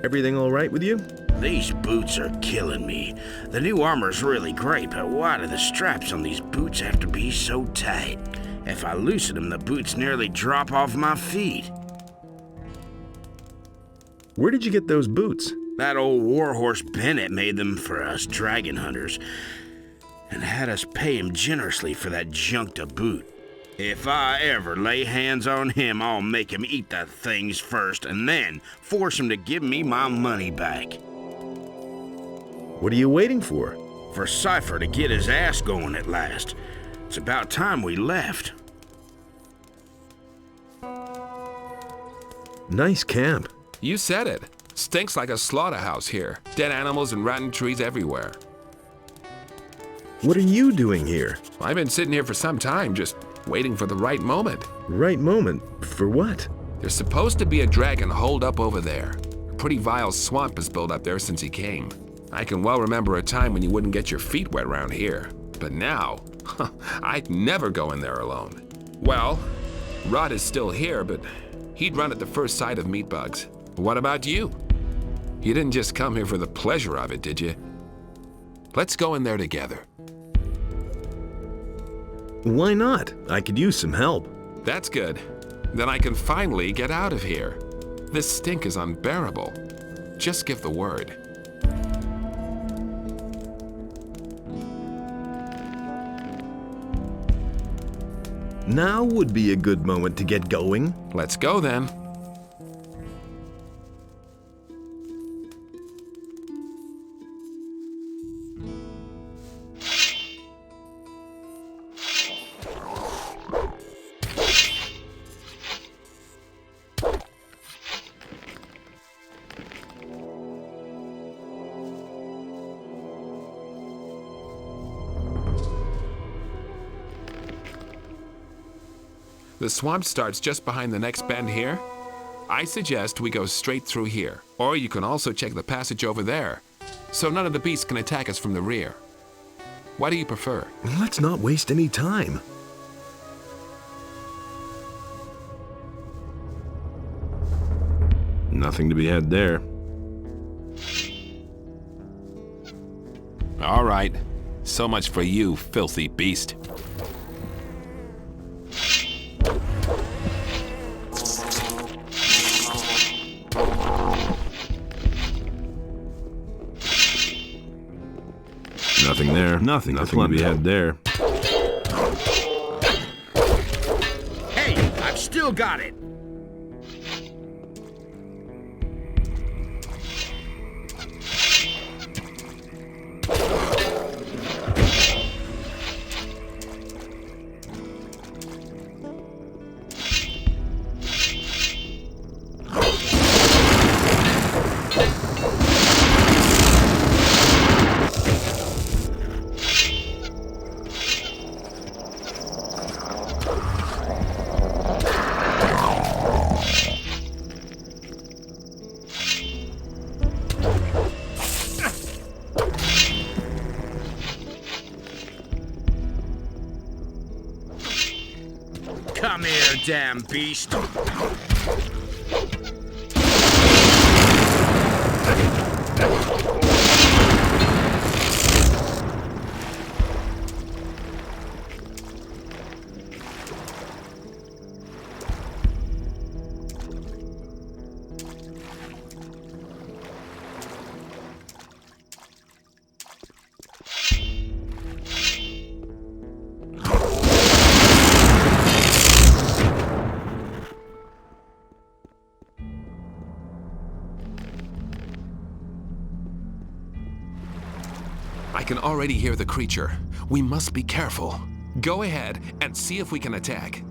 Everything all right with you? These boots are killing me. The new armor's really great, but why do the straps on these boots have to be so tight? If I loosen them, the boots nearly drop off my feet. Where did you get those boots? That old warhorse Bennett made them for us dragon hunters, and had us pay him generously for that junk to boot. If I ever lay hands on him, I'll make him eat the things first, and then force him to give me my money back. What are you waiting for? For Cypher to get his ass going at last. It's about time we left. Nice camp. You said it. Stinks like a slaughterhouse here. Dead animals and rotten trees everywhere. What are you doing here? I've been sitting here for some time, just waiting for the right moment. Right moment? For what? There's supposed to be a dragon holed up over there. A pretty vile swamp has built up there since he came. I can well remember a time when you wouldn't get your feet wet around here. But now, I'd never go in there alone. Well, Rod is still here, but he'd run at the first sight of meat bugs. What about you? You didn't just come here for the pleasure of it, did you? Let's go in there together. Why not? I could use some help. That's good. Then I can finally get out of here. This stink is unbearable. Just give the word. Now would be a good moment to get going. Let's go then. The swamp starts just behind the next bend here. I suggest we go straight through here, or you can also check the passage over there, so none of the beasts can attack us from the rear. What do you prefer? Let's not waste any time. Nothing to be had there. All right. So much for you, filthy beast. Nothing there. Nothing to be had there. Hey, I've still got it. Come here, damn beast. I can already hear the creature. We must be careful. Go ahead and see if we can attack.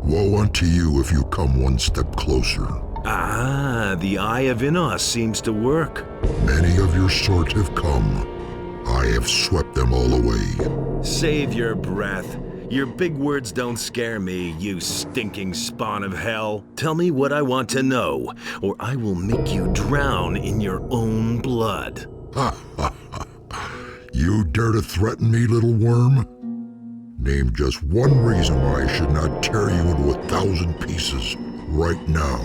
Woe unto you if you come one step closer. Ah, the Eye of Innos seems to work. Many of your sort have come. I have swept them all away. Save your breath. Your big words don't scare me, you stinking spawn of hell. Tell me what I want to know, or I will make you drown in your own blood. Ha ha You dare to threaten me, little worm? Name just one reason why I should not tear you into 1,000 pieces right now.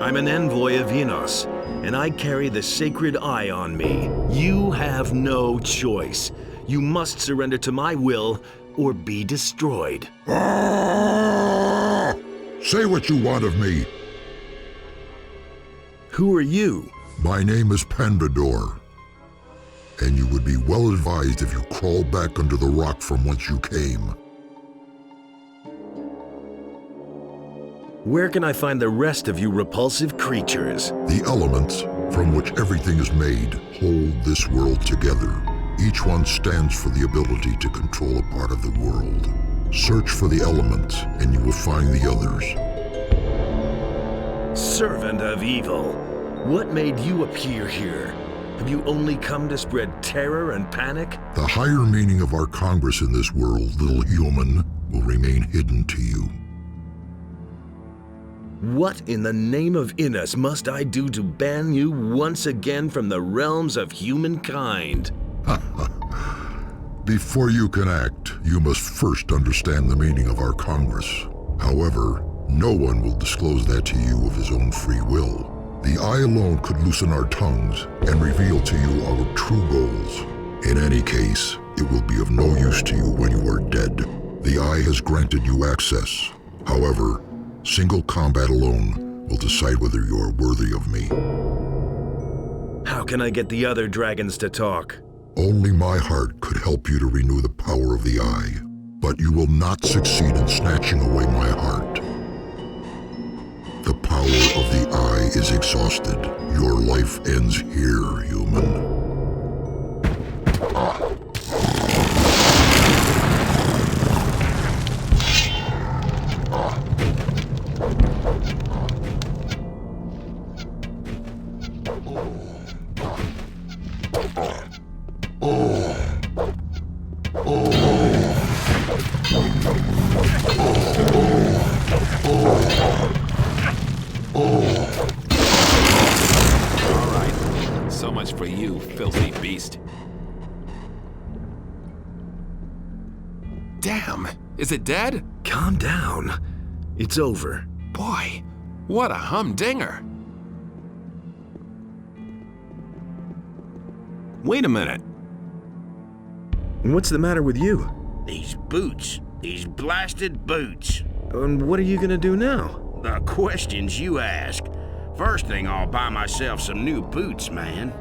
I'm an envoy of Enos, and I carry the sacred eye on me. You have no choice. You must surrender to my will or be destroyed. Ah! Say what you want of me. Who are you? My name is Pandador, and you would be well advised if you crawl back under the rock from whence you came. Where can I find the rest of you repulsive creatures? The elements from which everything is made hold this world together. Each one stands for the ability to control a part of the world. Search for the elements, and you will find the others. Servant of evil, what made you appear here? Have you only come to spread terror and panic? The higher meaning of our Congress in this world, little human, will remain hidden to you. What in the name of Inus must I do to ban you once again from the realms of humankind? Before you can act, you must first understand the meaning of our Congress. However, no one will disclose that to you of his own free will. The eye alone could loosen our tongues and reveal to you our true goals. In any case, it will be of no use to you when you are dead. The eye has granted you access. However, single combat alone will decide whether you are worthy of me. How can I get the other dragons to talk? Only my heart could help you to renew the power of the eye, but you will not succeed in snatching away my heart. The power of the eye is exhausted. Your life ends here, human. So much for you, filthy beast. Damn! Is it dead? Calm down. It's over. Boy, what a humdinger. Wait a minute. What's the matter with you? These boots. These blasted boots. And what are you gonna do now? The questions you ask. First thing, I'll buy myself some new boots, man.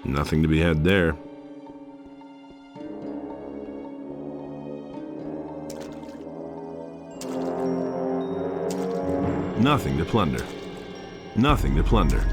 Nothing to be had there. Nothing to plunder. Nothing to plunder.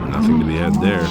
Nothing to be had there.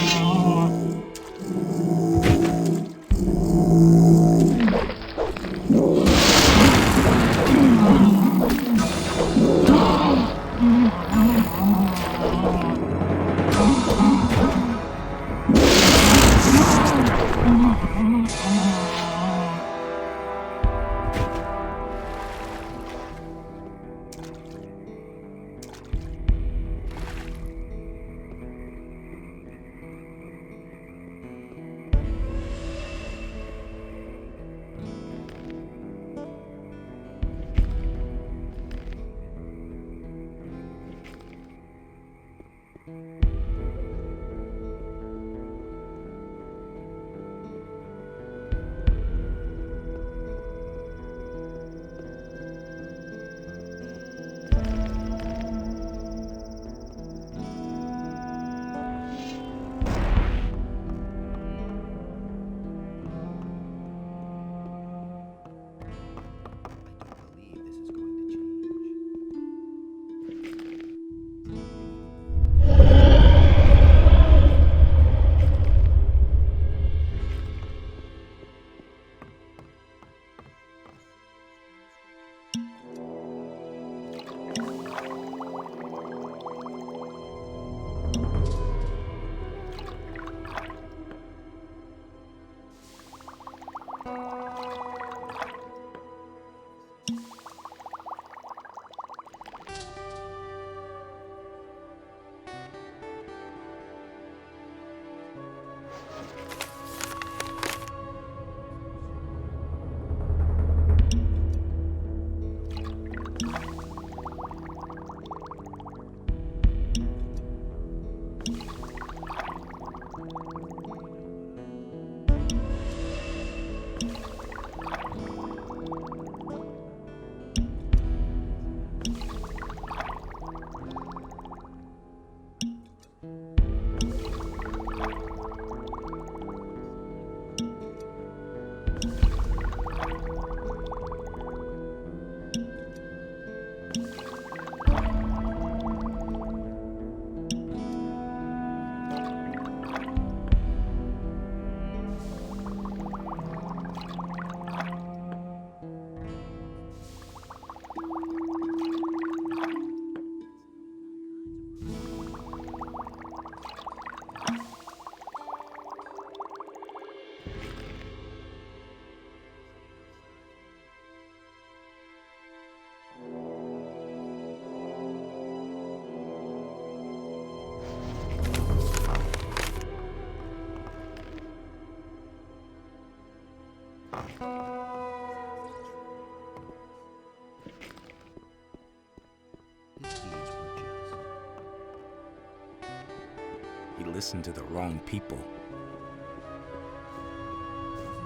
He listened to the wrong people.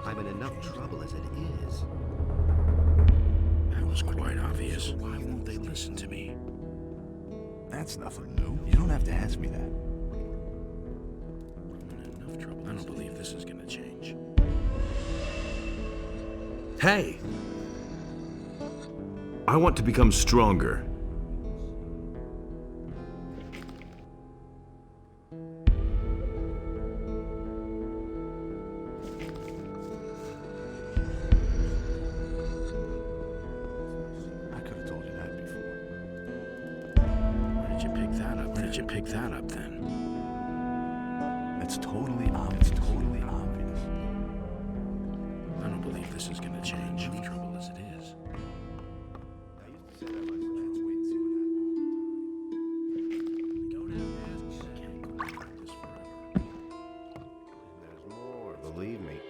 I'm in enough trouble as it is. That was quite obvious. Why won't they listen to me? That's nothing new. You don't have to ask me that. I'm in enough trouble. I don't believe this is gonna change. Hey! I want to become stronger. I could have told you that before. Where did you pick that up? Where did you pick that up then? That's totally obvious. Totally obvious. I don't believe this is gonna change. Enough trouble as it is. There's more, believe me.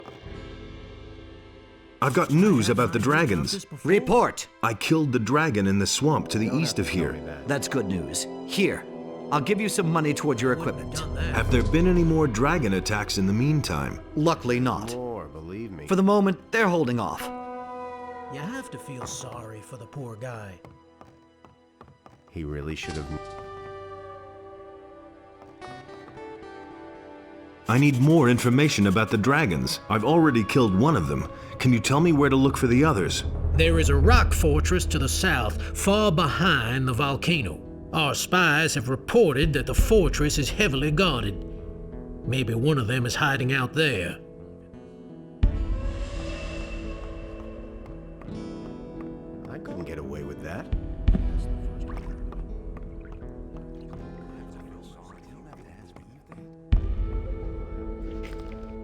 I've got news about the dragons. Report! I killed the dragon in the swamp to the east of here. That's good news. Here, I'll give you some money towards your equipment. Have there been any more dragon attacks in the meantime? Luckily not. More, believe me. For the moment, they're holding off. You have to feel sorry for the poor guy. He really should have. I need more information about the dragons. I've already killed one of them. Can you tell me where to look for the others? There is a rock fortress to the south, far behind the volcano. Our spies have reported that the fortress is heavily guarded. Maybe one of them is hiding out there. I couldn't get away with that.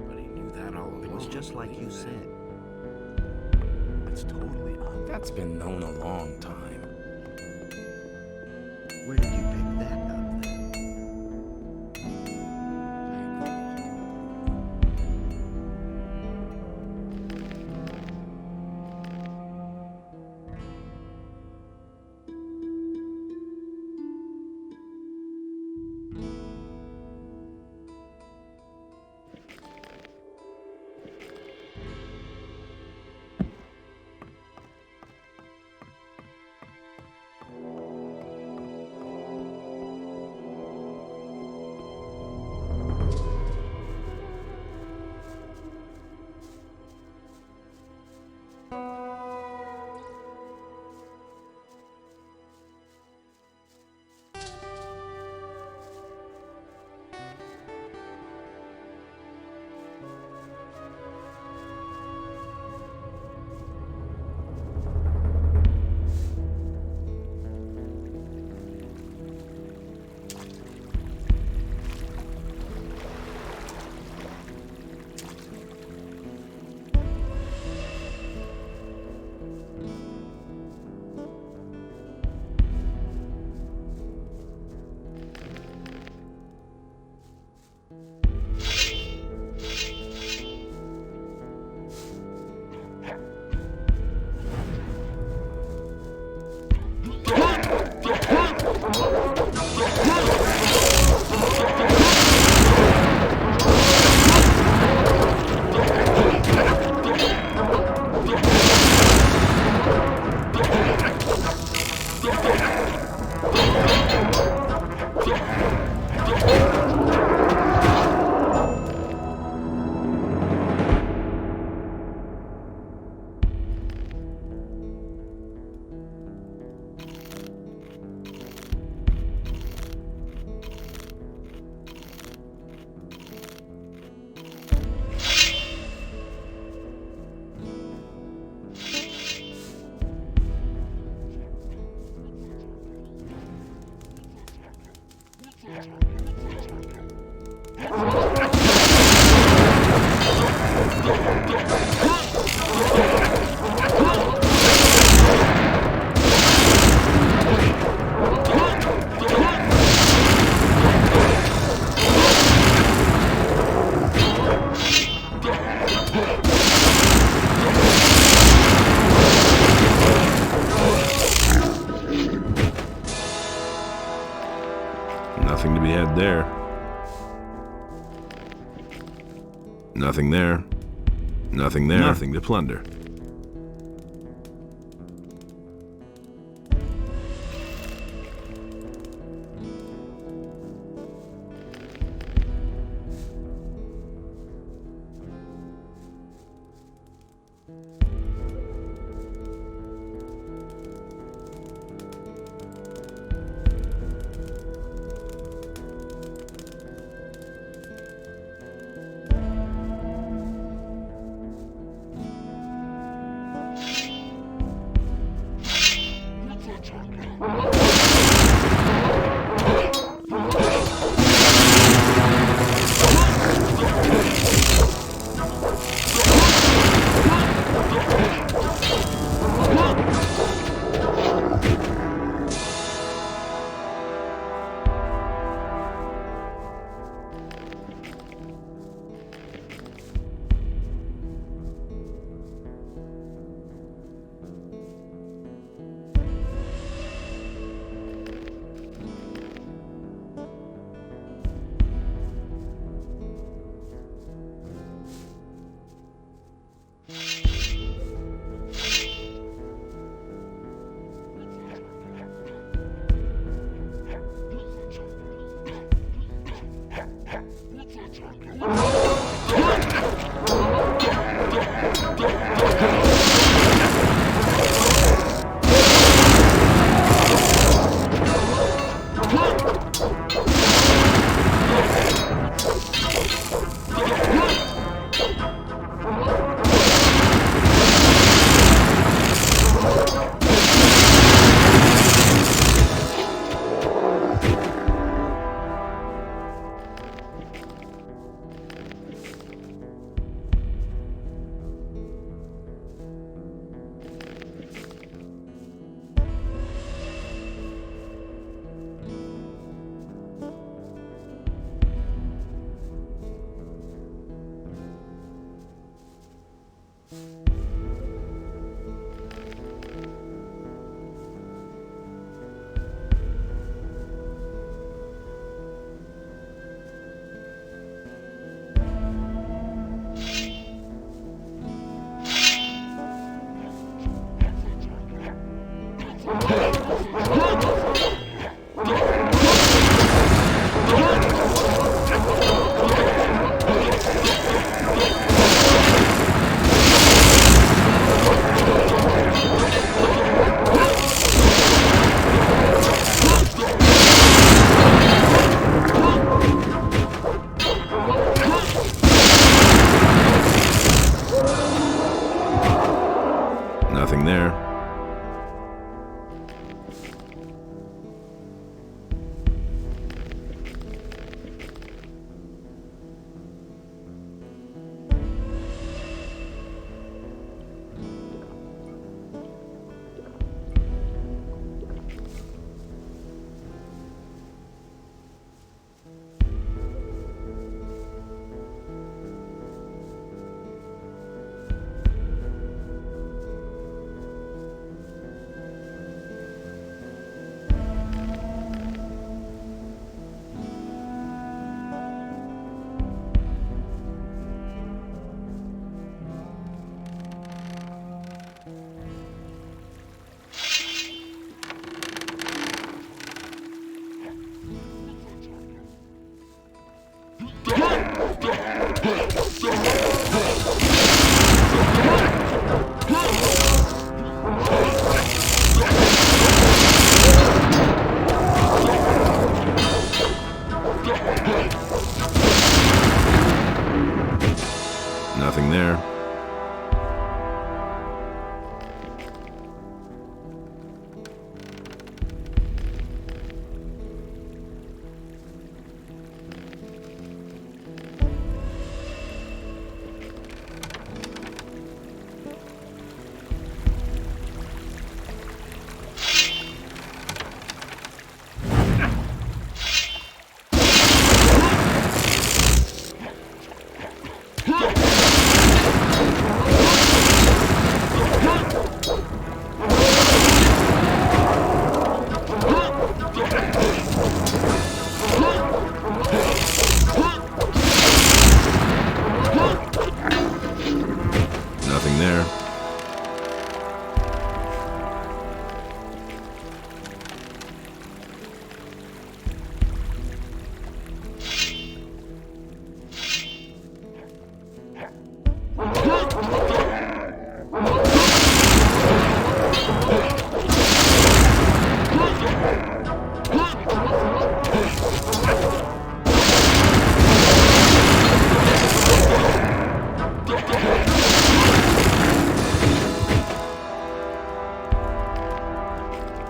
But he knew that all along. It was just like you said. That's totally odd. That's been known a long time. Where did you pick that up then? Nothing to be had there. Nothing there. Nothing there. Nothing to plunder. there. Nothing there. Nothing there.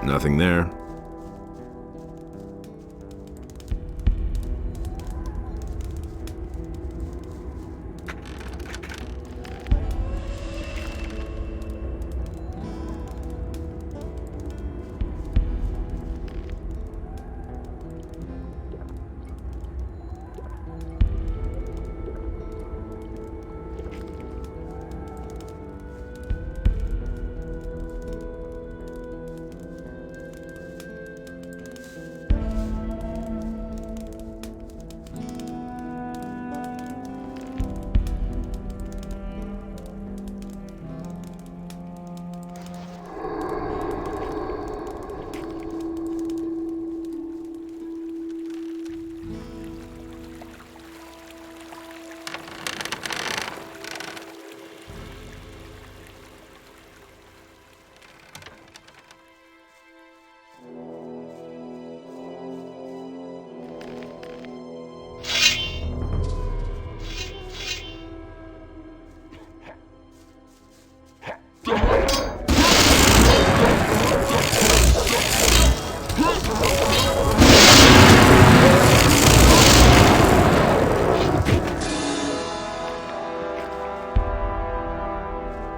Nothing there.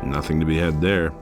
Nothing to be had there.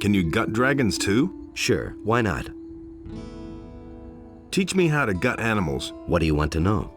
Can you gut dragons too? Sure, why not? Teach me how to gut animals. What do you want to know?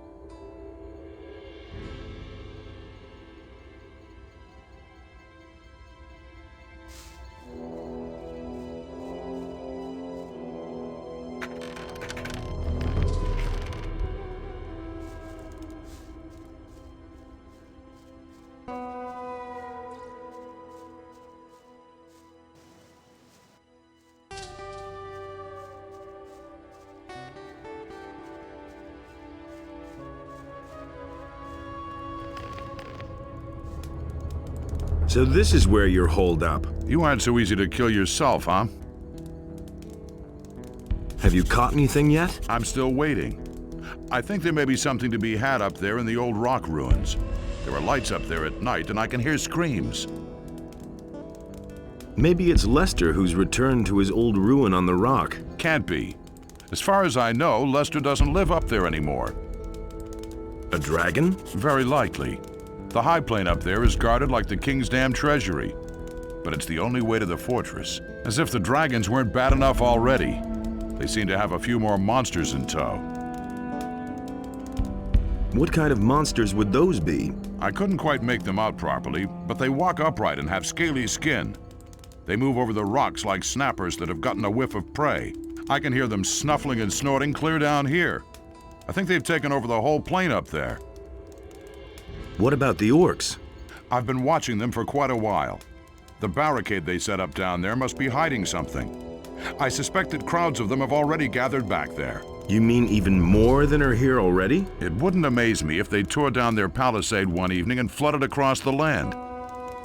So this is where you're holed up. You aren't so easy to kill yourself, huh? Have you caught anything yet? I'm still waiting. I think there may be something to be had up there in the old rock ruins. There are lights up there at night, and I can hear screams. Maybe it's Lester who's returned to his old ruin on the rock. Can't be. As far as I know, Lester doesn't live up there anymore. A dragon? Very likely. The high plain up there is guarded like the king's damn treasury. But it's the only way to the fortress. As if the dragons weren't bad enough already. They seem to have a few more monsters in tow. What kind of monsters would those be? I couldn't quite make them out properly, but they walk upright and have scaly skin. They move over the rocks like snappers that have gotten a whiff of prey. I can hear them snuffling and snorting clear down here. I think they've taken over the whole plain up there. What about the orcs? I've been watching them for quite a while. The barricade they set up down there must be hiding something. I suspect that crowds of them have already gathered back there. You mean even more than are here already? It wouldn't amaze me if they tore down their palisade one evening and flooded across the land.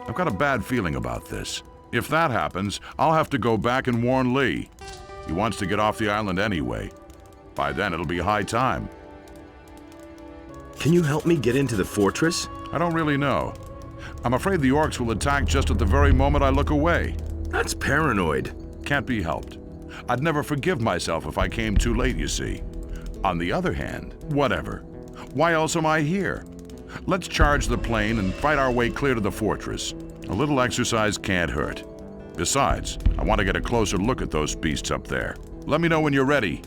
I've got a bad feeling about this. If that happens, I'll have to go back and warn Lee. He wants to get off the island anyway. By then, it'll be high time. Can you help me get into the fortress? I don't really know. I'm afraid the orcs will attack just at the very moment I look away. That's paranoid. Can't be helped. I'd never forgive myself if I came too late, you see. On the other hand, whatever. Why else am I here? Let's charge the plain and fight our way clear to the fortress. A little exercise can't hurt. Besides, I want to get a closer look at those beasts up there. Let me know when you're ready.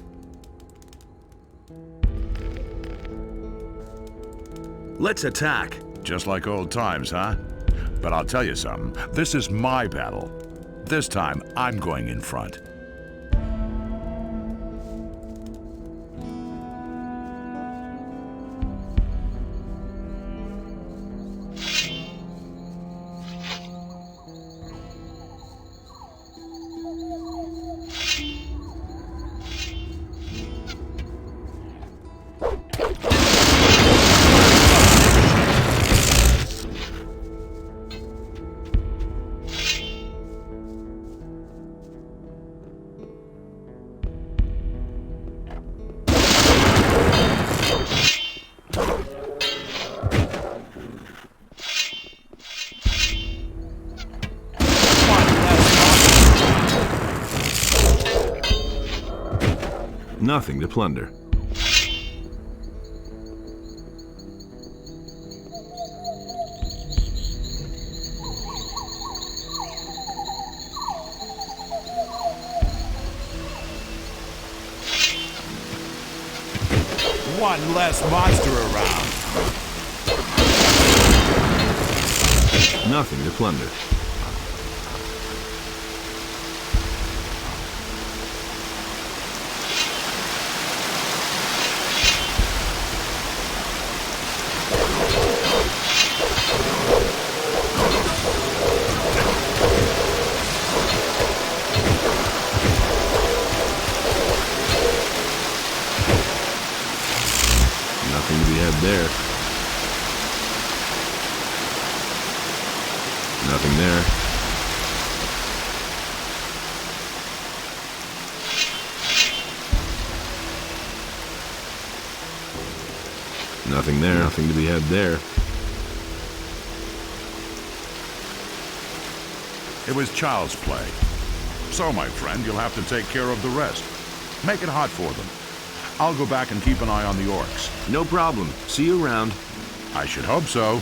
Let's attack. Just like old times, huh? But I'll tell you something. This is my battle. This time, I'm going in front. Nothing to plunder. One less monster around. Nothing to plunder. Nothing to be had there. Nothing there. Nothing there. Nothing to be had there. It was child's play. So, my friend, you'll have to take care of the rest. Make it hot for them. I'll go back and keep an eye on the orcs. No problem. See you around. I should hope so.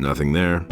Nothing there.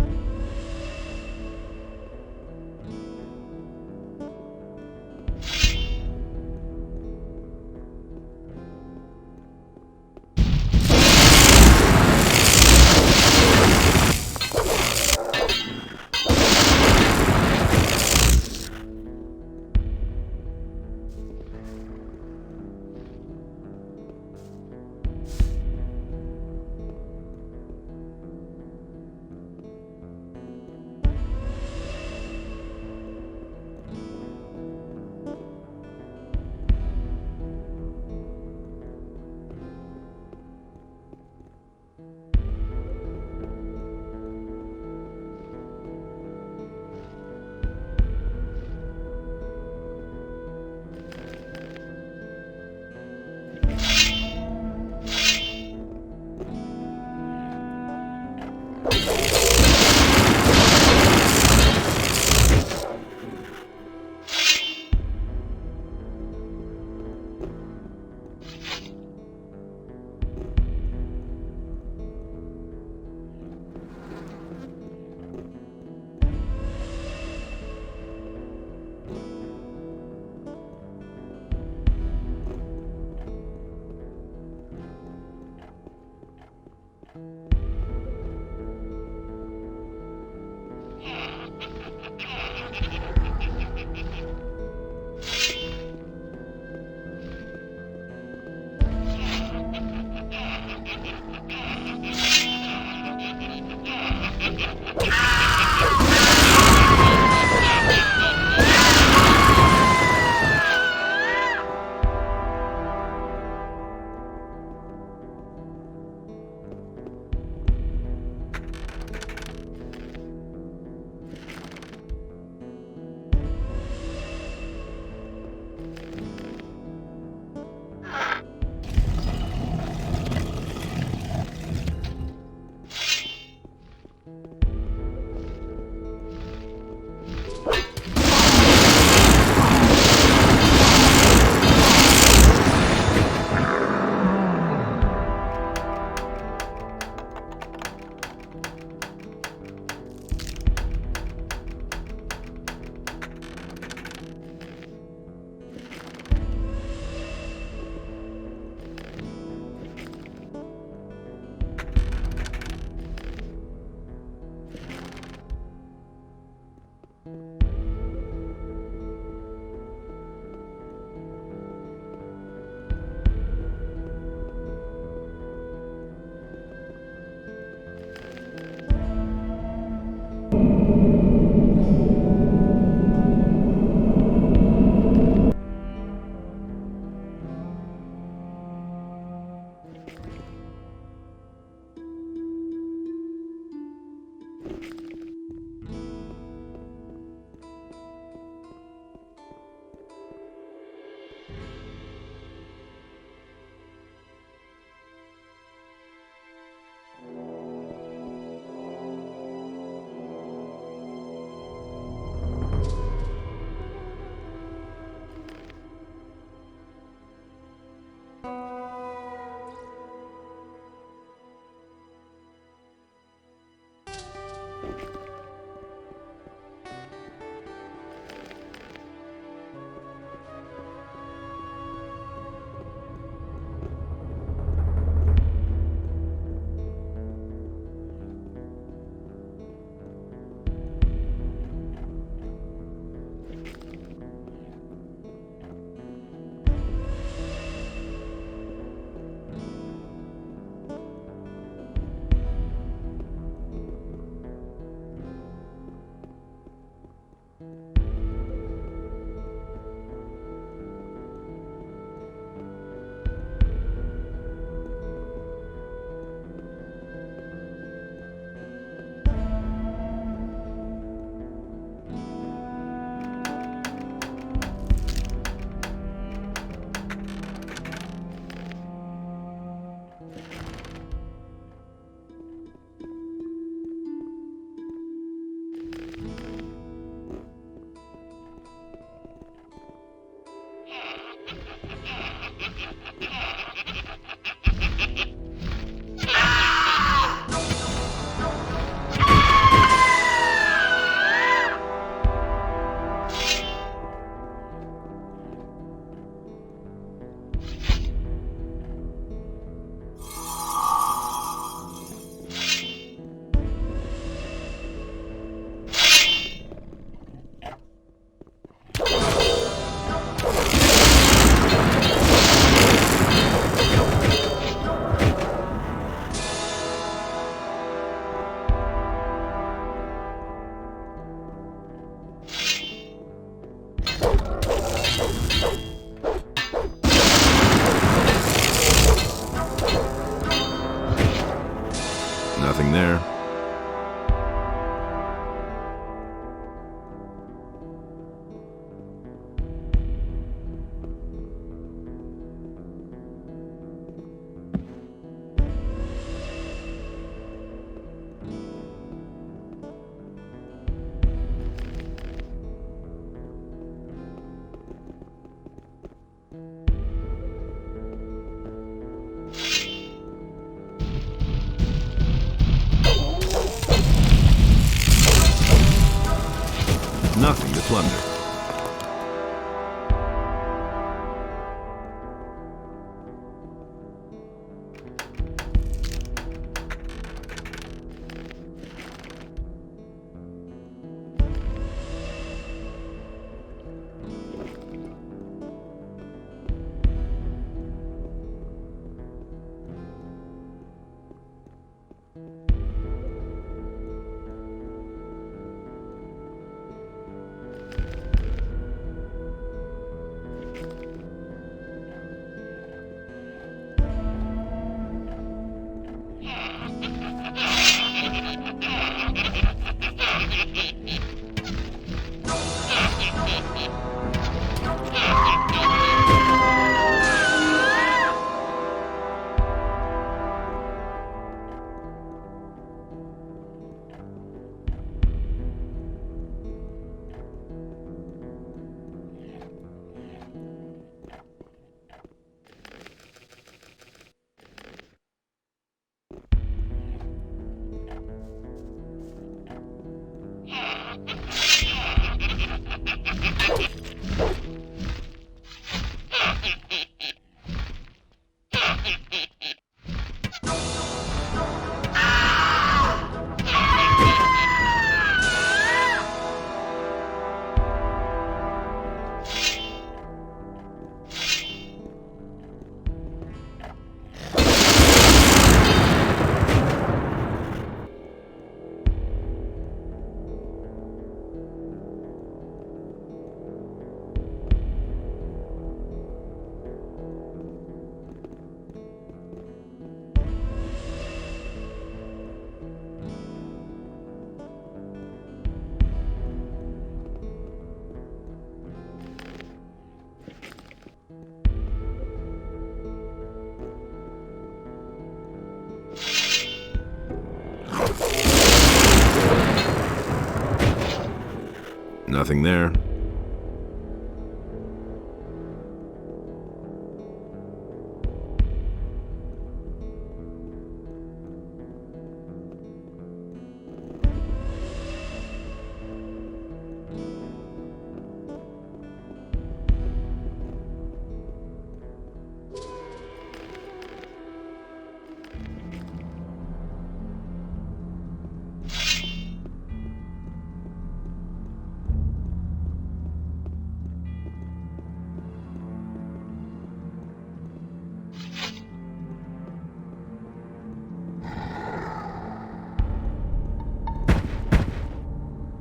Nothing to plunder. Nothing there.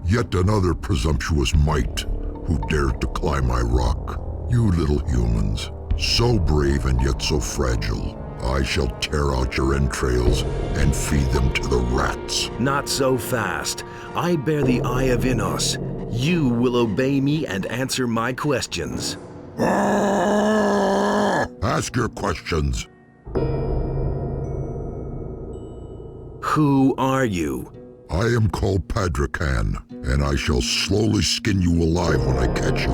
Yet another presumptuous mite who dared to climb my rock. You little humans, so brave and yet so fragile. I shall tear out your entrails and feed them to the rats. Not so fast. I bear the Eye of Innos. You will obey me and answer my questions. Ask your questions. Who are you? I am called Padrakan, and I shall slowly skin you alive when I catch you.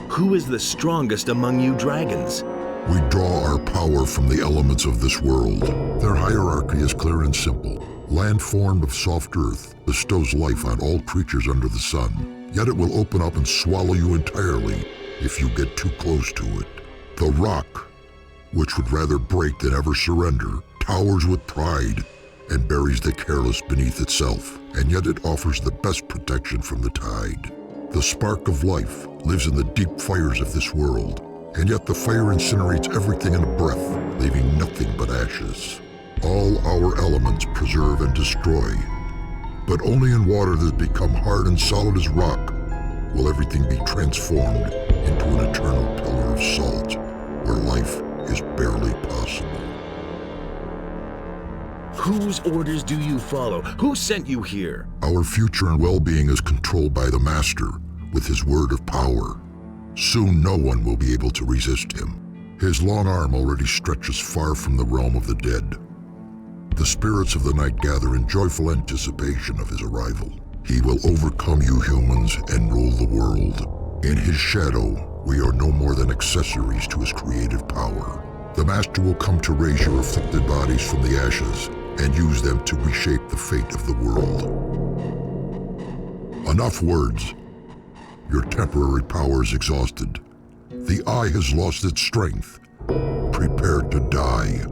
Who is the strongest among you dragons? We draw our power from the elements of this world. Their hierarchy is clear and simple. Land formed of soft earth bestows life on all creatures under the sun, yet it will open up and swallow you entirely if you get too close to it. The rock, which would rather break than ever surrender, towers with pride and buries the careless beneath itself, and yet it offers the best protection from the tide. The spark of life lives in the deep fires of this world, and yet the fire incinerates everything in a breath, leaving nothing but ashes. All our elements preserve and destroy, but only in water that has become hard and solid as rock will everything be transformed into an eternal pillar of salt, where life is barely possible. Whose orders do you follow? Who sent you here? Our future and well-being is controlled by the Master with his word of power. Soon no one will be able to resist him. His long arm already stretches far from the realm of the dead. The spirits of the night gather in joyful anticipation of his arrival. He will overcome you humans and rule the world. In his shadow, we are no more than accessories to his creative power. The Master will come to raise your afflicted bodies from the ashes and use them to reshape the fate of the world. Enough words. Your temporary power is exhausted. The Eye has lost its strength. Prepare to die.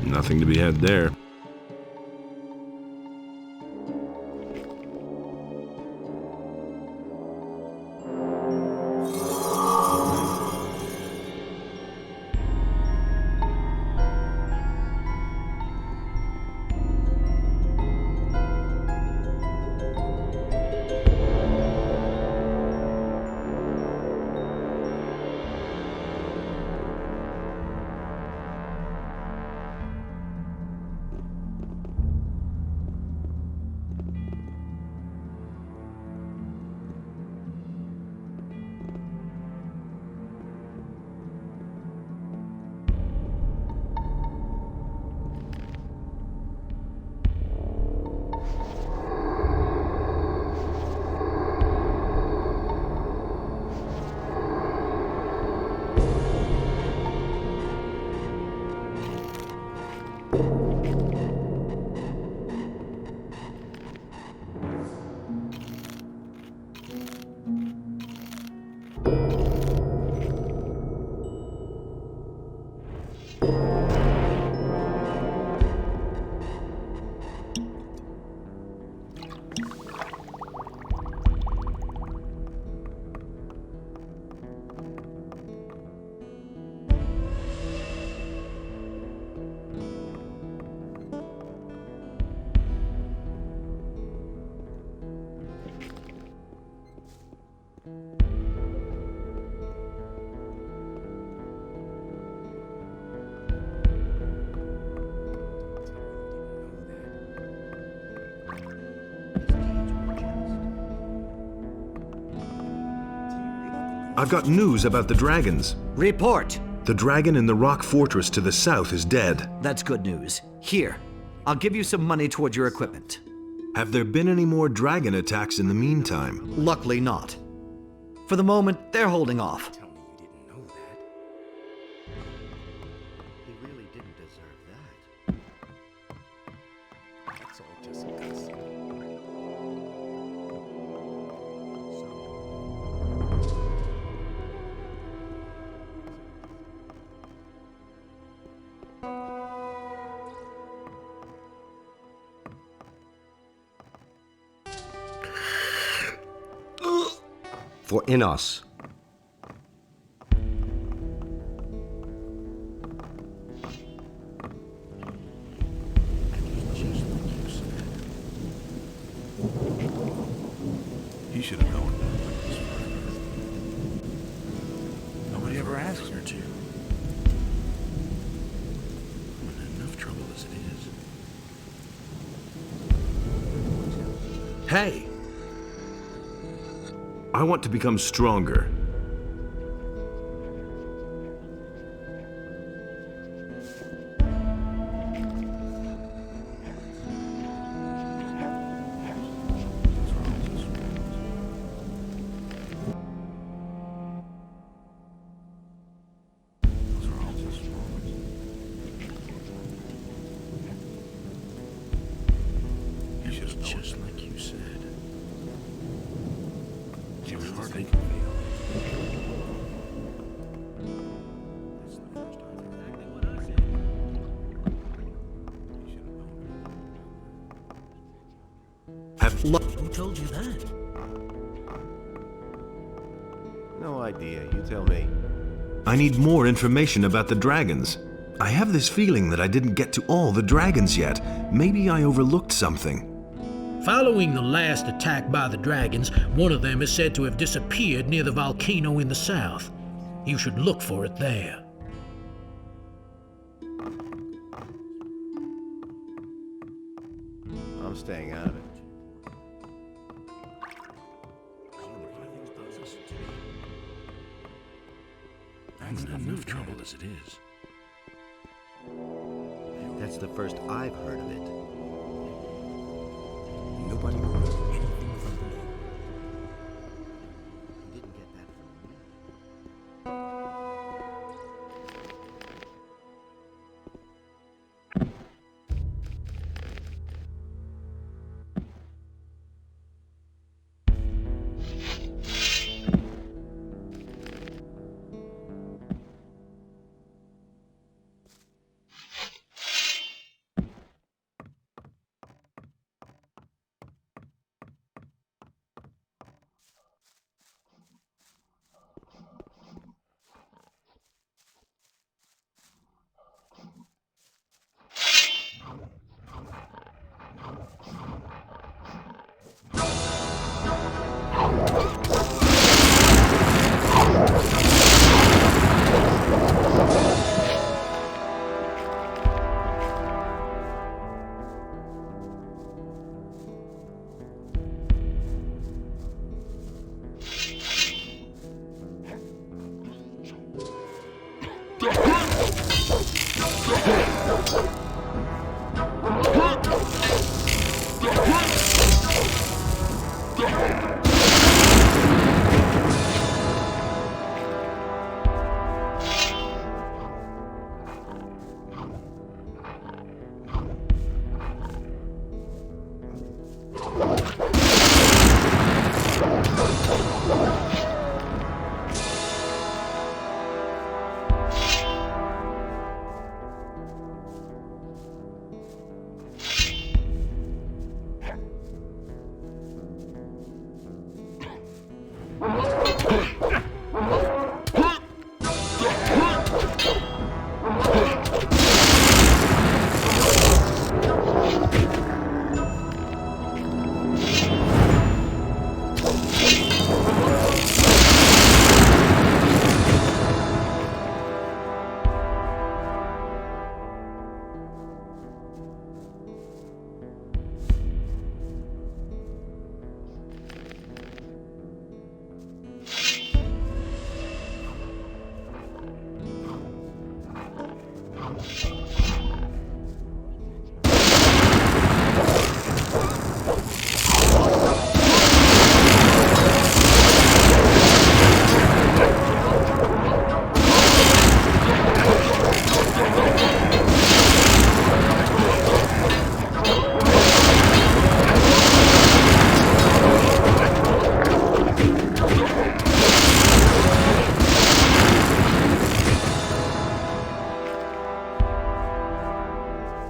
Nothing to be had there. I've got news about the dragons. Report. The dragon in the rock fortress to the south is dead. That's good news. Here, I'll give you some money toward your equipment. Have there been any more dragon attacks in the meantime? Luckily not. For the moment, they're holding off. Tell me you didn't know that. He really didn't deserve that. That's all just gossip. For Inos. He should have known. Nobody ever asks her to. I'm in enough trouble as it is. Hey! I want to become stronger. Just like you said. She was hardly. Who told you that? No idea. You tell me. I need more information about the dragons. I have this feeling that I didn't get to all the dragons yet. Maybe I overlooked something. Following the last attack by the dragons, one of them is said to have disappeared near the volcano in the south. You should look for it there. I'm staying out of it. I'm in enough trouble as it is. That's the first I've heard of it. Nobody knows anything from the name. You didn't get that from me.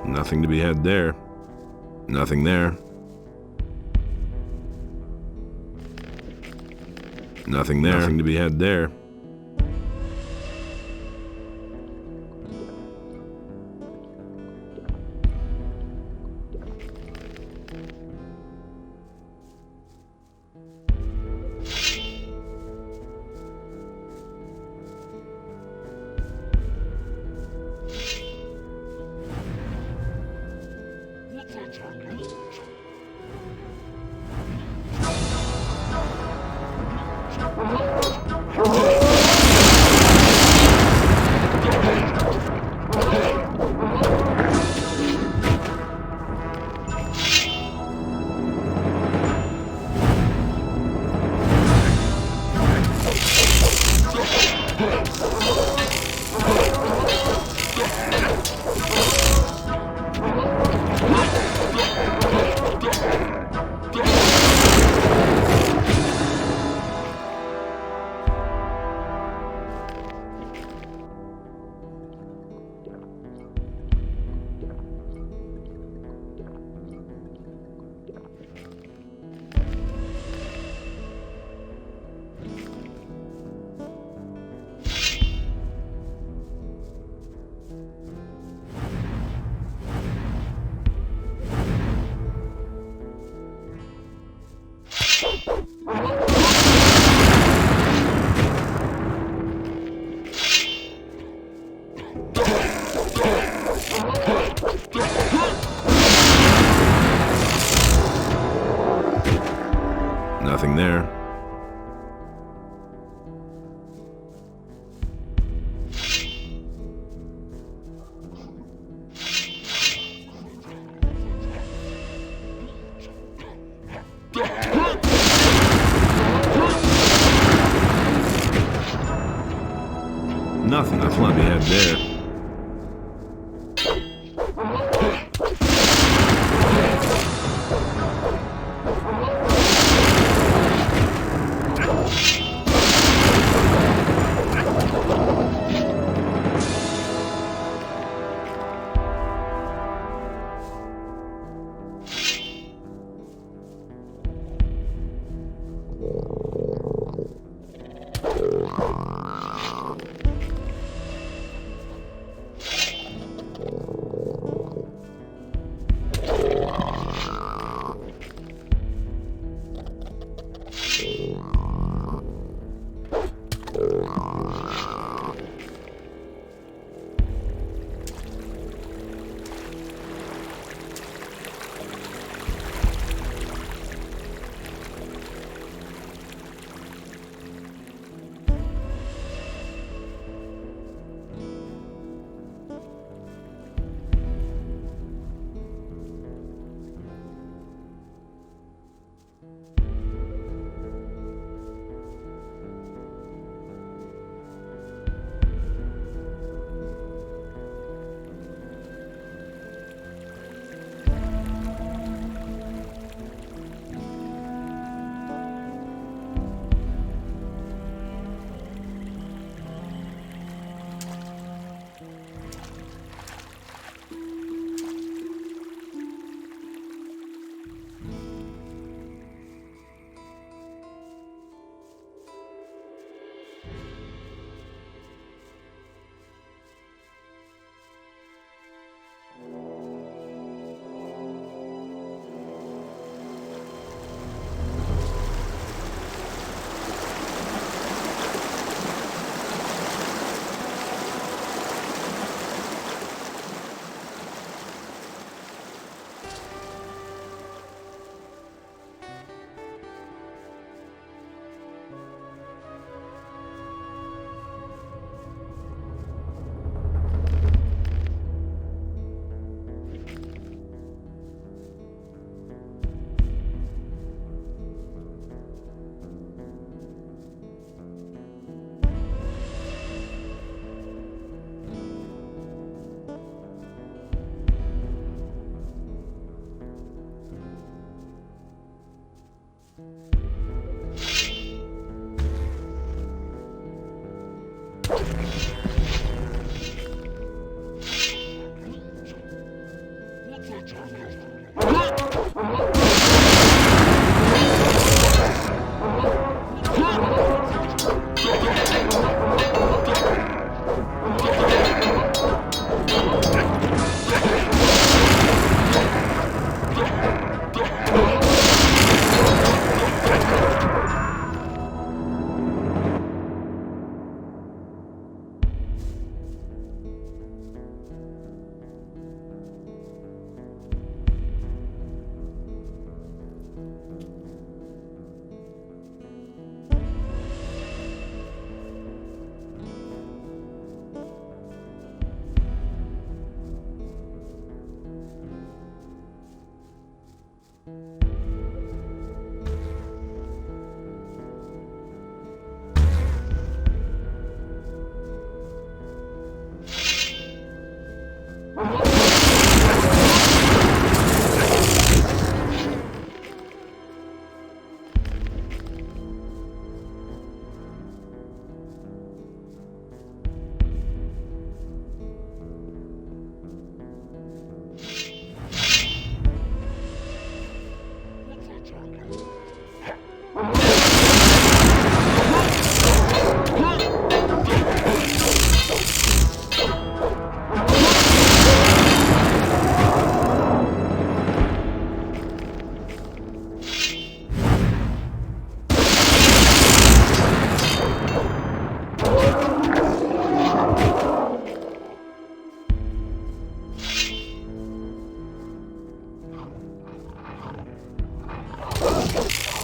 Nothing to be had there. Nothing there. Nothing there. Nothing to be had there. Nothing there. Nothing. That's what we have there.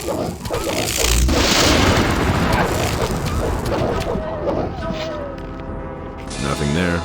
Nothing there.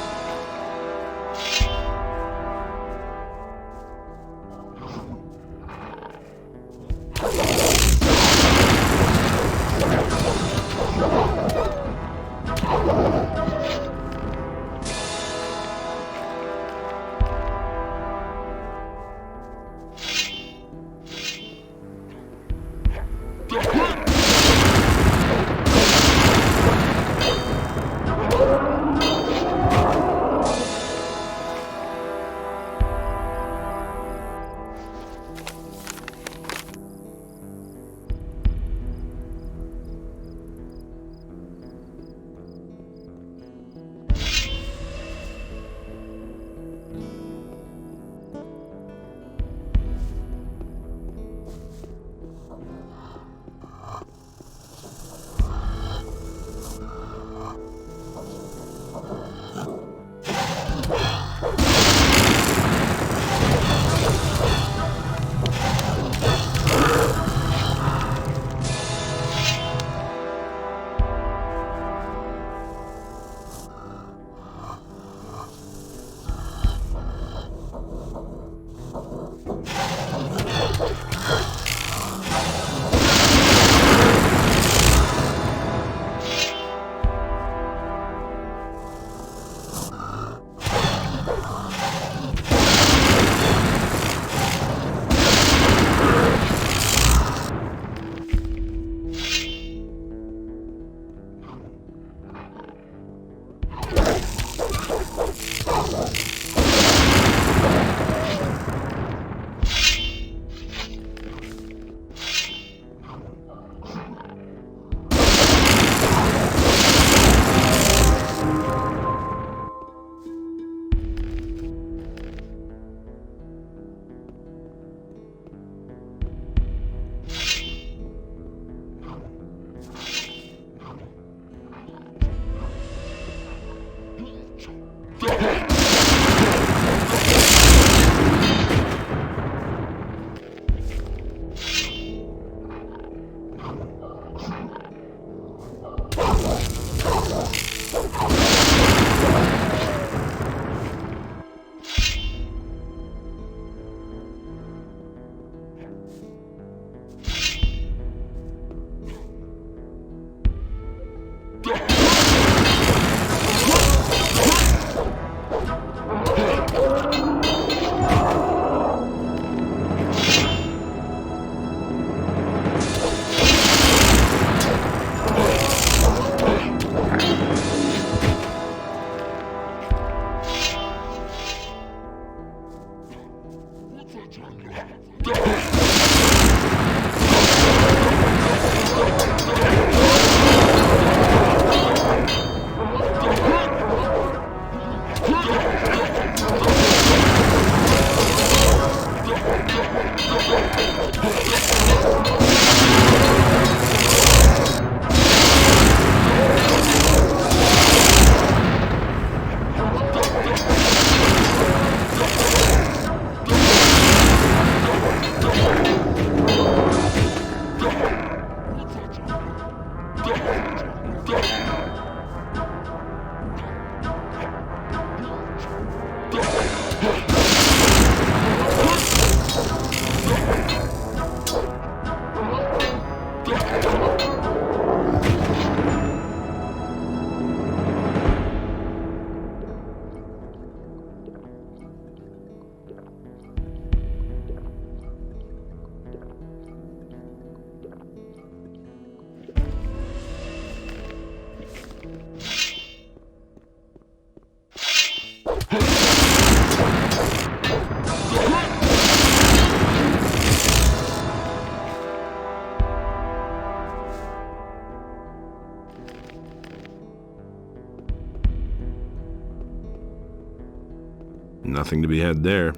Nothing to be had there.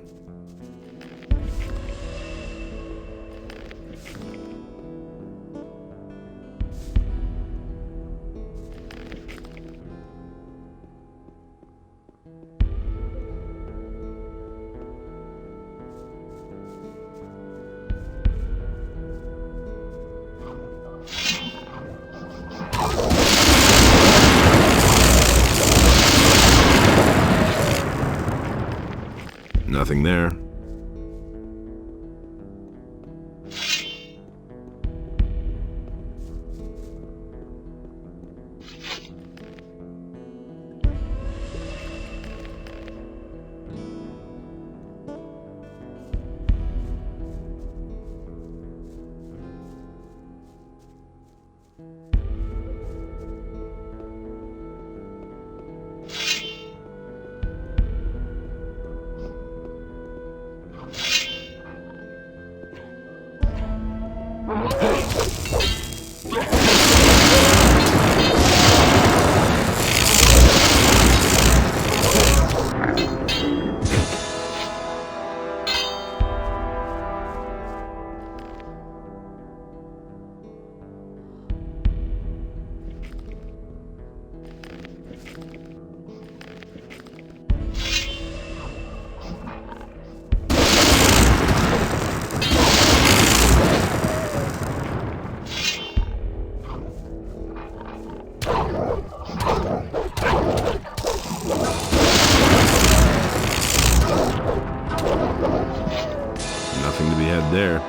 Nothing there. Nothing to be had there.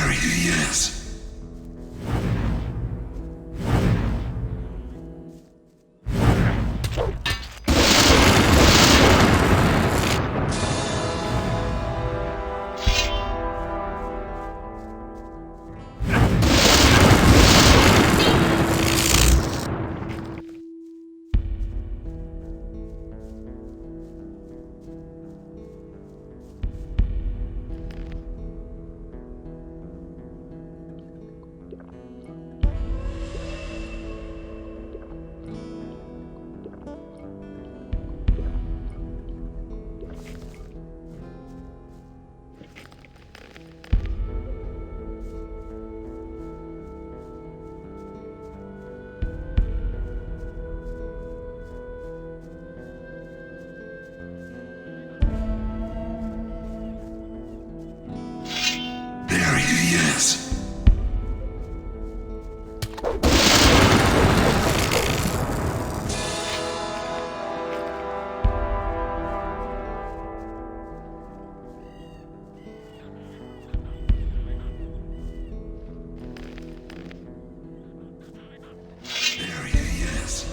There he is. There he is. There he is.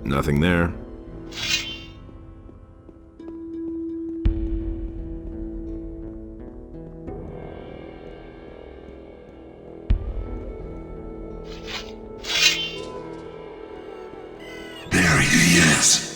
Nothing there. There he is.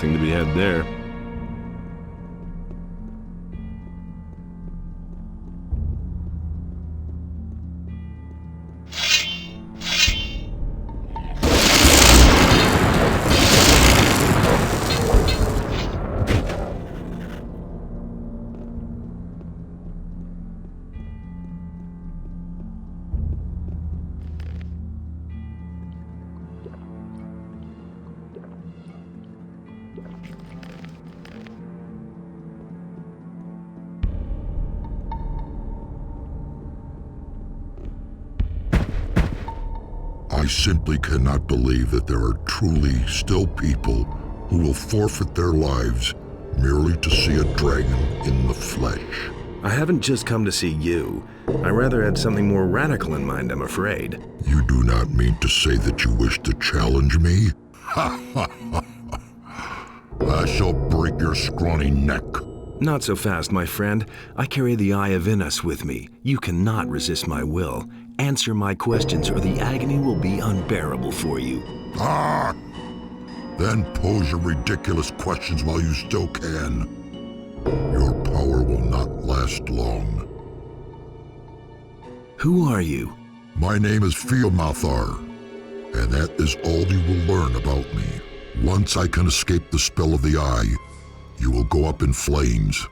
Nothing to be had there. I simply cannot believe that there are truly still people who will forfeit their lives merely to see a dragon in the flesh. I haven't just come to see you. I rather had something more radical in mind, I'm afraid. You do not mean to say that you wish to challenge me? Ha ha ha! I shall break your scrawny neck. Not so fast, my friend. I carry the Eye of Inus with me. You cannot resist my will. Answer my questions or the agony will be unbearable for you. Ah! Then pose your ridiculous questions while you still can. Your power will not last long. Who are you? My name is Fielmathar, and that is all you will learn about me. Once I can escape the spell of the Eye, you will go up in flames.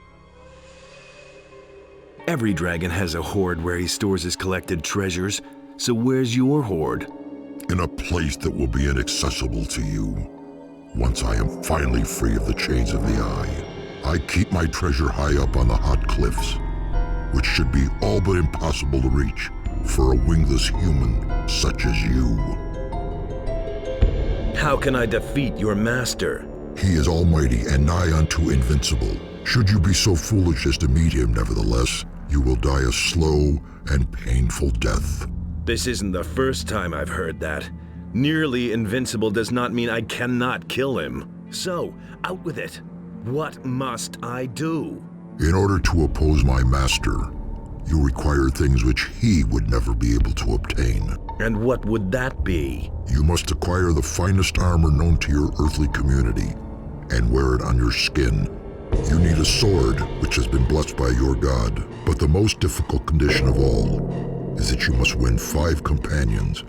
Every dragon has a hoard where he stores his collected treasures. So where's your hoard? In a place that will be inaccessible to you. Once I am finally free of the chains of the Eye, I keep my treasure high up on the hot cliffs, which should be all but impossible to reach for a wingless human such as you. How can I defeat your master? He is almighty and nigh unto invincible. Should you be so foolish as to meet him, nevertheless, you will die a slow and painful death. This isn't the first time I've heard that. Nearly invincible does not mean I cannot kill him. So, out with it. What must I do? In order to oppose my master, you require things which he would never be able to obtain. And what would that be? You must acquire the finest armor known to your earthly community and wear it on your skin. You need a sword which has been blessed by your god, but the most difficult condition of all is that you must win 5 companions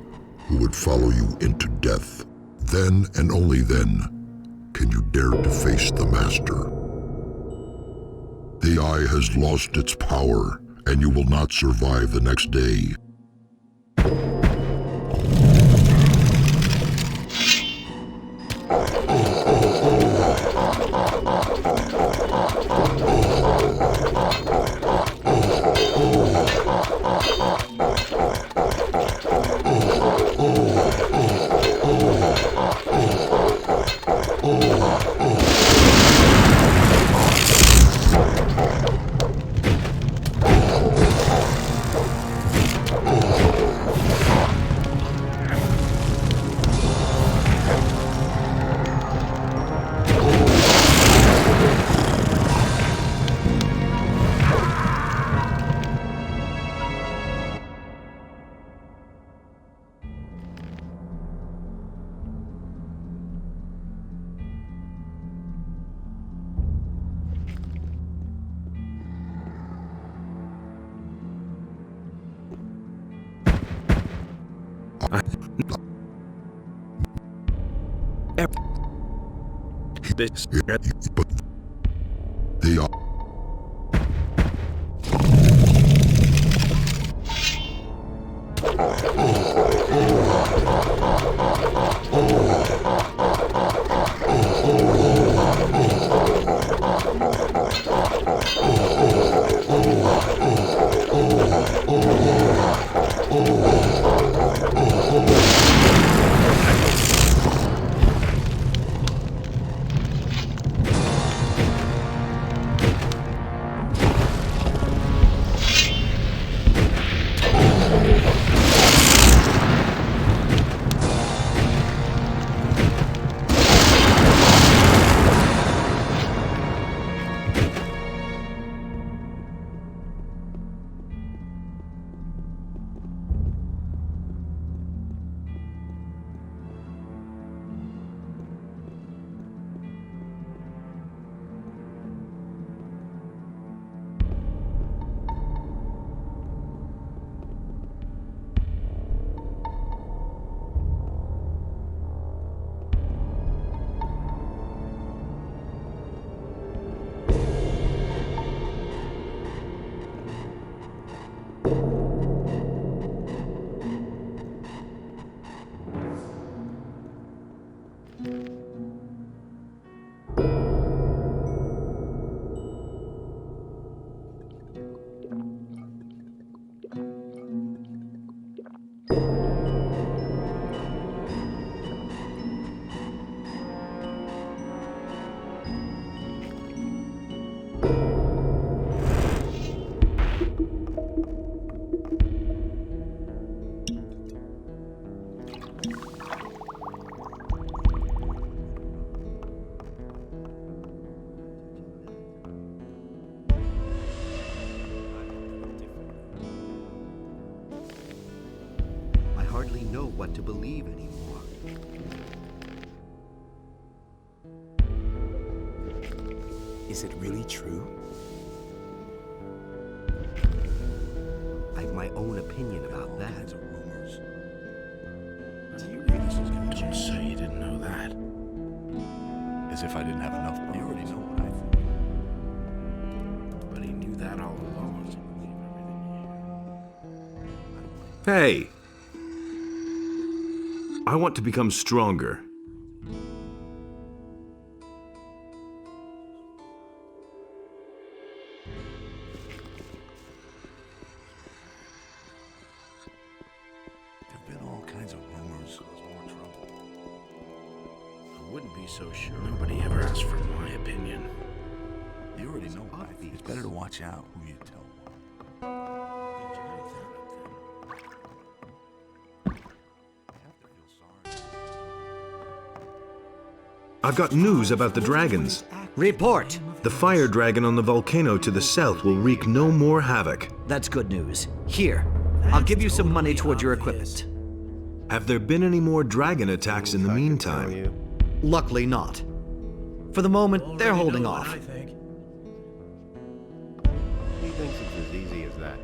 who would follow you into death. Then and only then can you dare to face the master. The Eye has lost its power, and you will not survive the next day. But the I hardly know what to believe anymore. Is it really true? I've my own opinion about that. Kinds of rumors. Do you read this is gonna Don't say you didn't know that. As if I didn't have enough. You already know what I think. But he knew that all along. Hey! I want to become stronger. There've been all kinds of rumors. There's more trouble. I wouldn't be so sure. Nobody ever asked for my opinion. You already know what I think. It's better to watch out who you tell. I've got news about the dragons. Report! The fire dragon on the volcano to the south will wreak no more havoc. That's good news. Here, I'll give you some money toward your equipment. Have there been any more dragon attacks in the meantime? Luckily not. For the moment, they're holding off. He thinks it's as easy as that.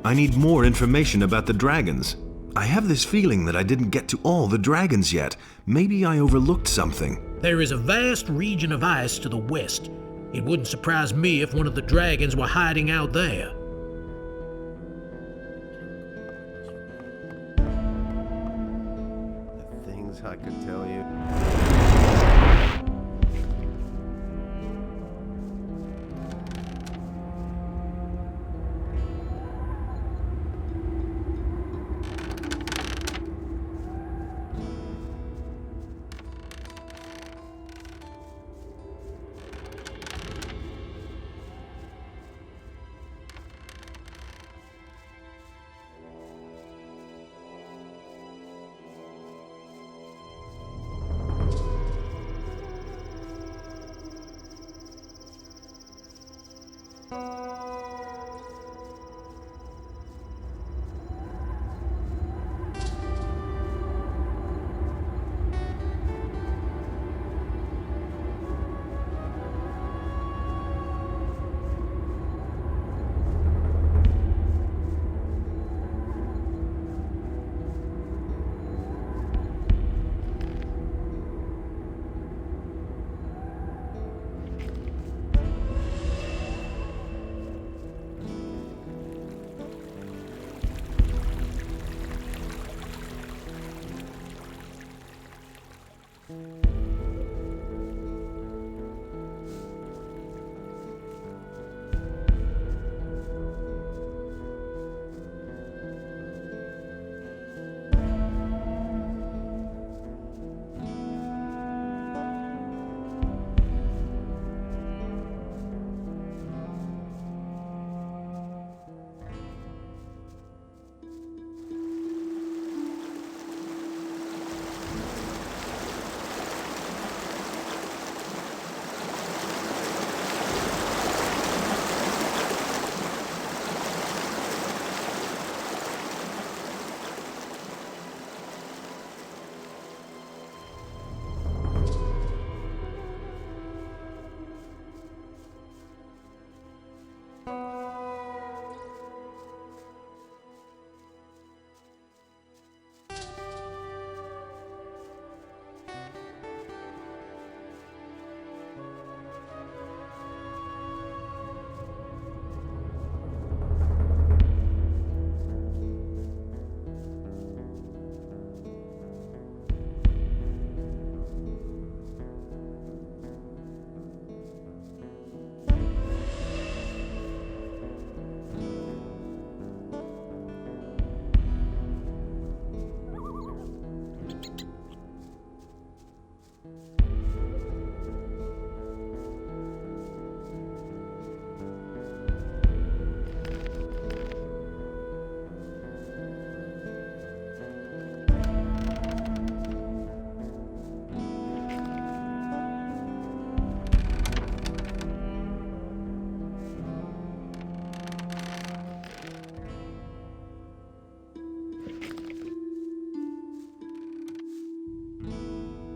I need more information about the dragons. I have this feeling that I didn't get to all the dragons yet. Maybe I overlooked something. There is a vast region of ice to the west. It wouldn't surprise me if one of the dragons were hiding out there. The things I could tell you.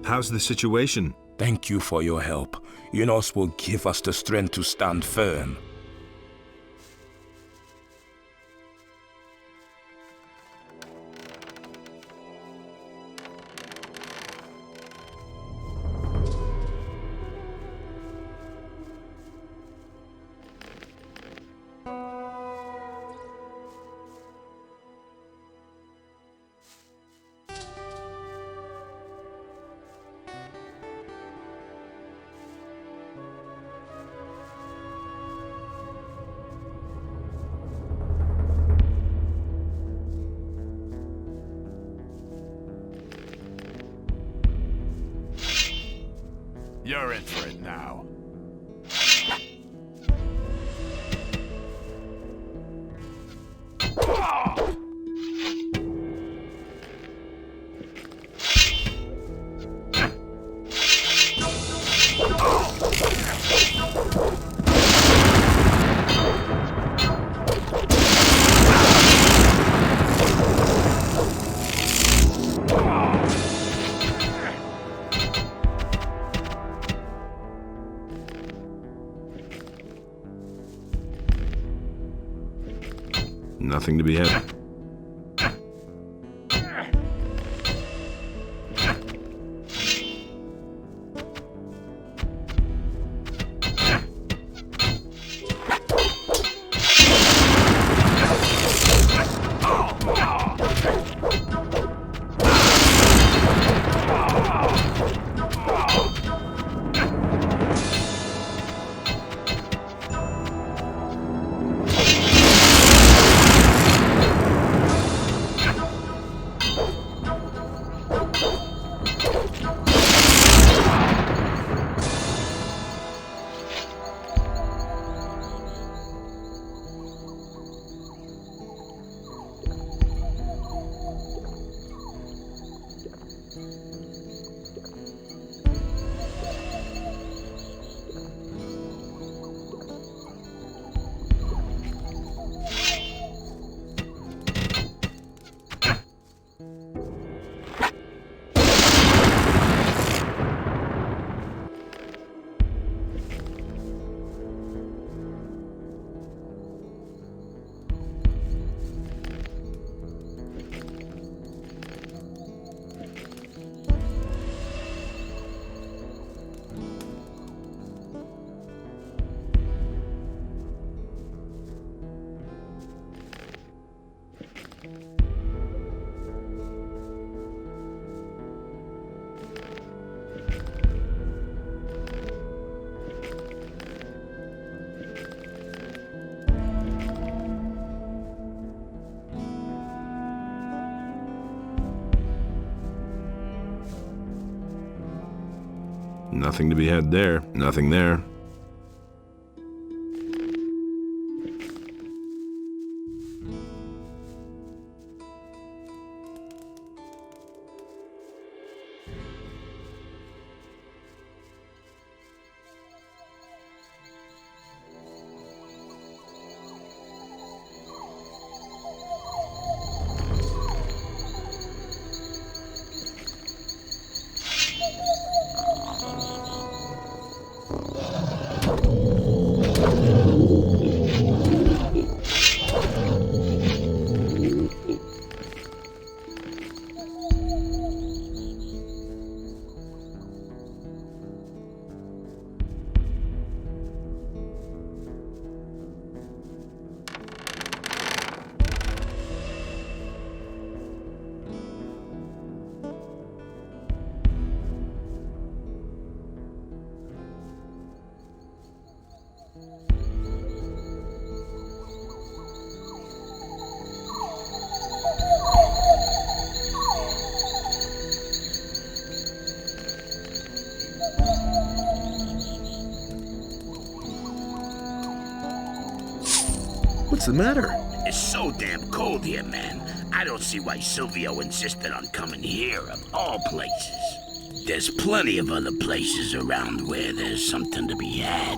How's the situation? Thank you for your help. Yunos will give us the strength to stand firm. You're in for it now. Nothing to be had. Nothing to be had there. Nothing there. What's the matter? It's so damn cold here, man. I don't see why Silvio insisted on coming here, of all places. There's plenty of other places around where there's something to be had.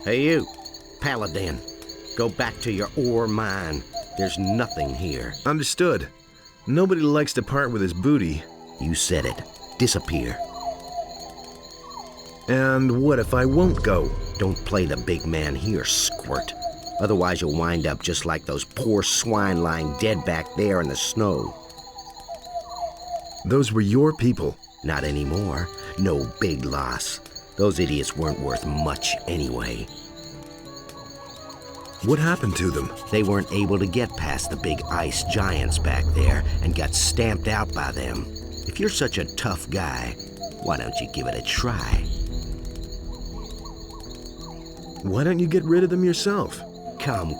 Hey you, Paladin. Go back to your ore mine. There's nothing here. Understood. Nobody likes to part with his booty, You said it. Disappear. And what if I won't go? Don't play the big man here, squirt. Otherwise you'll wind up just like those poor swine lying dead back there in the snow. Those were your people. Not anymore. No big loss. Those idiots weren't worth much anyway. What happened to them? They weren't able to get past the big ice giants back there and got stamped out by them. If you're such a tough guy, why don't you give it a try? Why don't you get rid of them yourself? Come.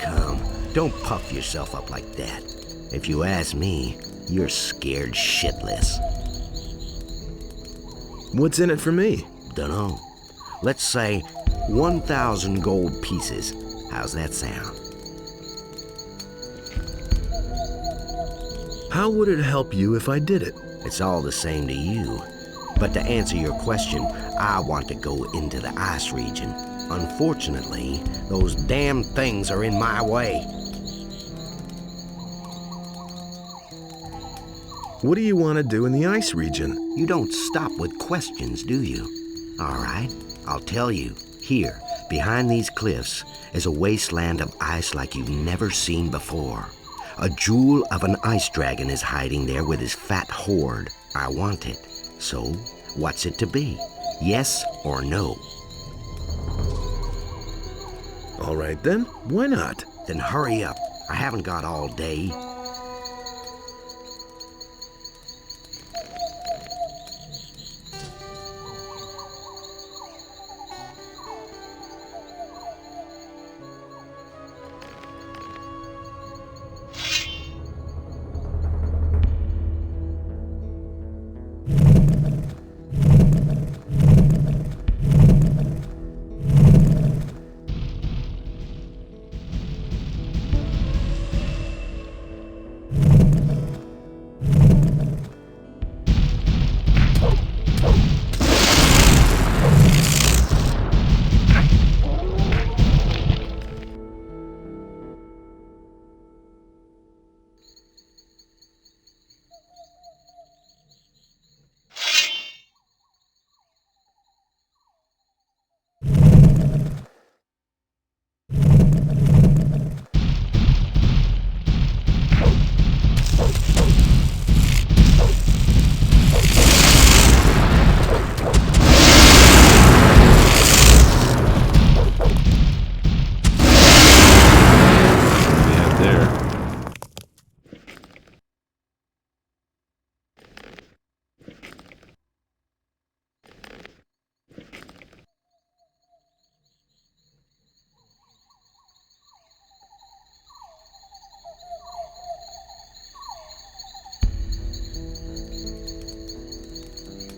Don't puff yourself up like that. If you ask me, you're scared shitless. What's in it for me? Dunno. Let's say 1,000 gold pieces. How's that sound? How would it help you if I did it? It's all the same to you. But to answer your question, I want to go into the ice region. Unfortunately, those damn things are in my way. What do you want to do in the ice region? You don't stop with questions, do you? All right, I'll tell you. Here, behind these cliffs, is a wasteland of ice like you've never seen before. A jewel of an ice dragon is hiding there with his fat horde. I want it. So, what's it to be? Yes or no? All right then, why not? Then hurry up. I haven't got all day.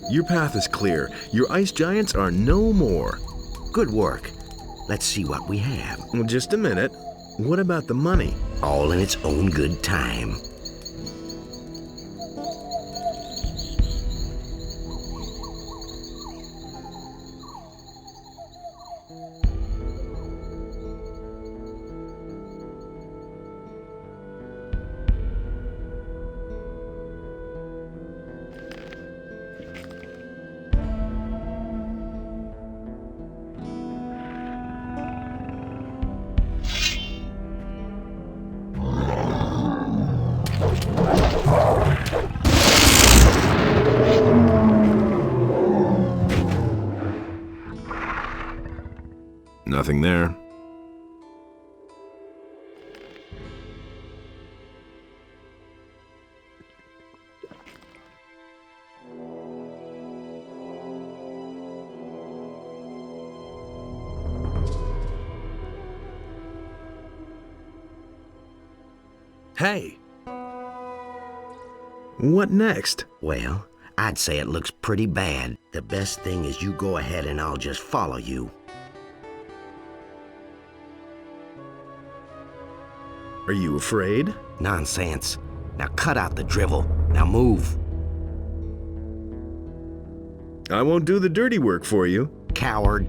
Your path is clear. Your ice giants are no more. Good work. Let's see what we have. Well, just a minute. What about the money? All in its own good time. Nothing there. Hey! What next? Well, I'd say it looks pretty bad. The best thing is you go ahead and I'll just follow you. Are you afraid? Nonsense. Now cut out the drivel. Now move. I won't do the dirty work for you. Coward.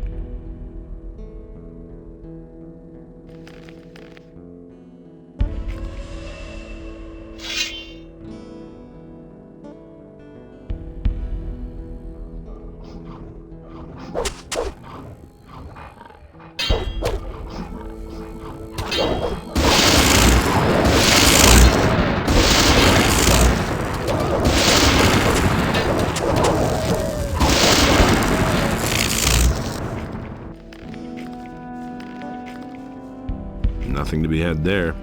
Nothing to be had there.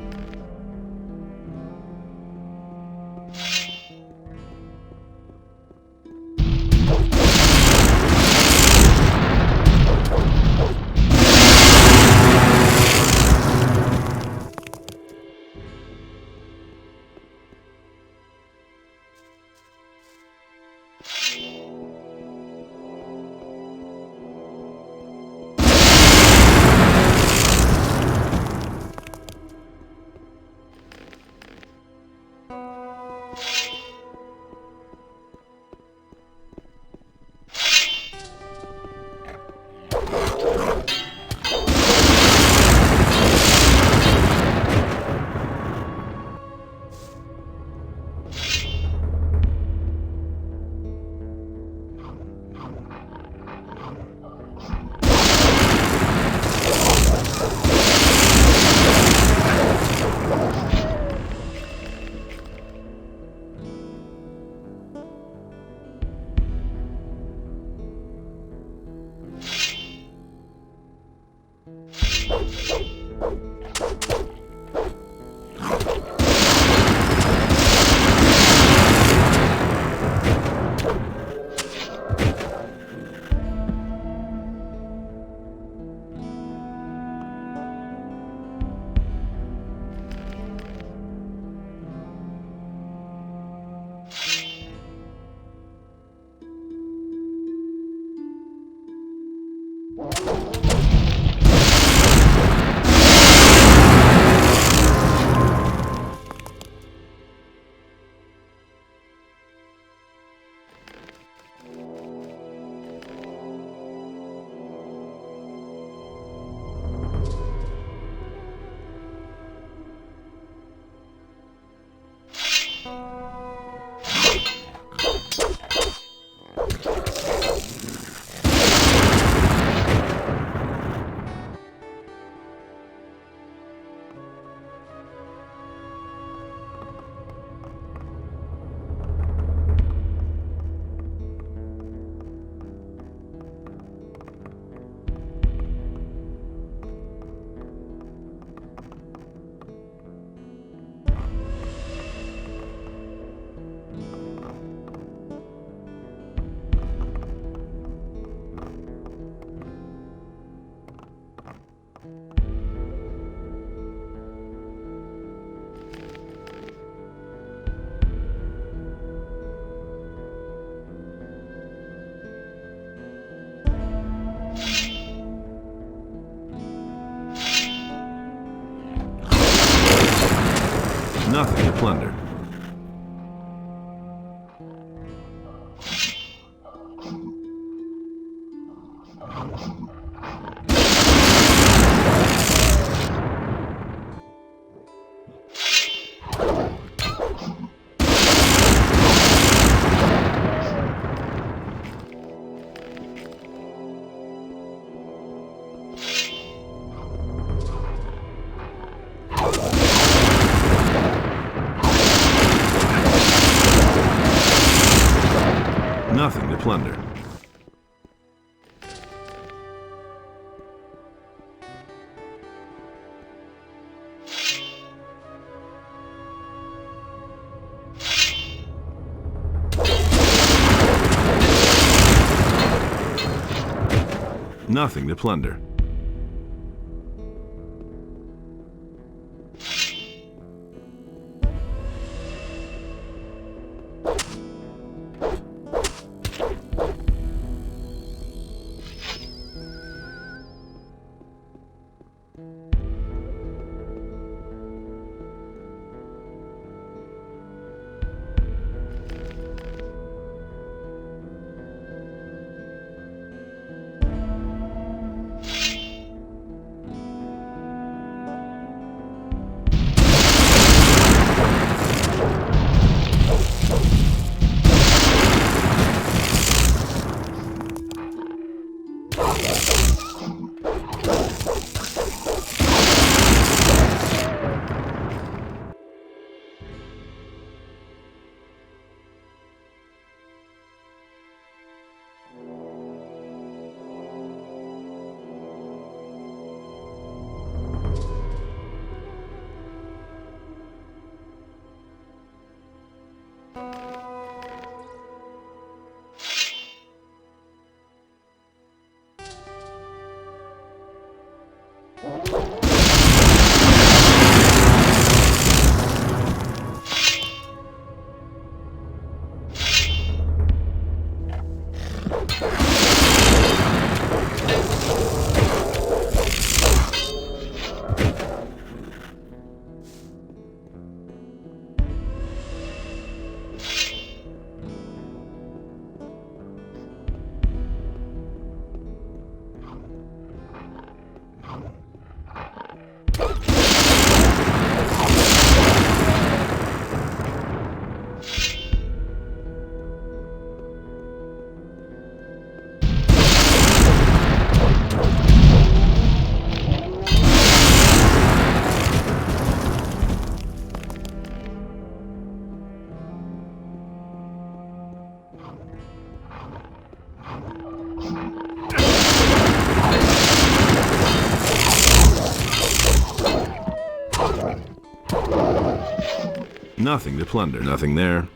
Nothing to plunder. Nothing to plunder. Nothing to plunder. Nothing to plunder, nothing there.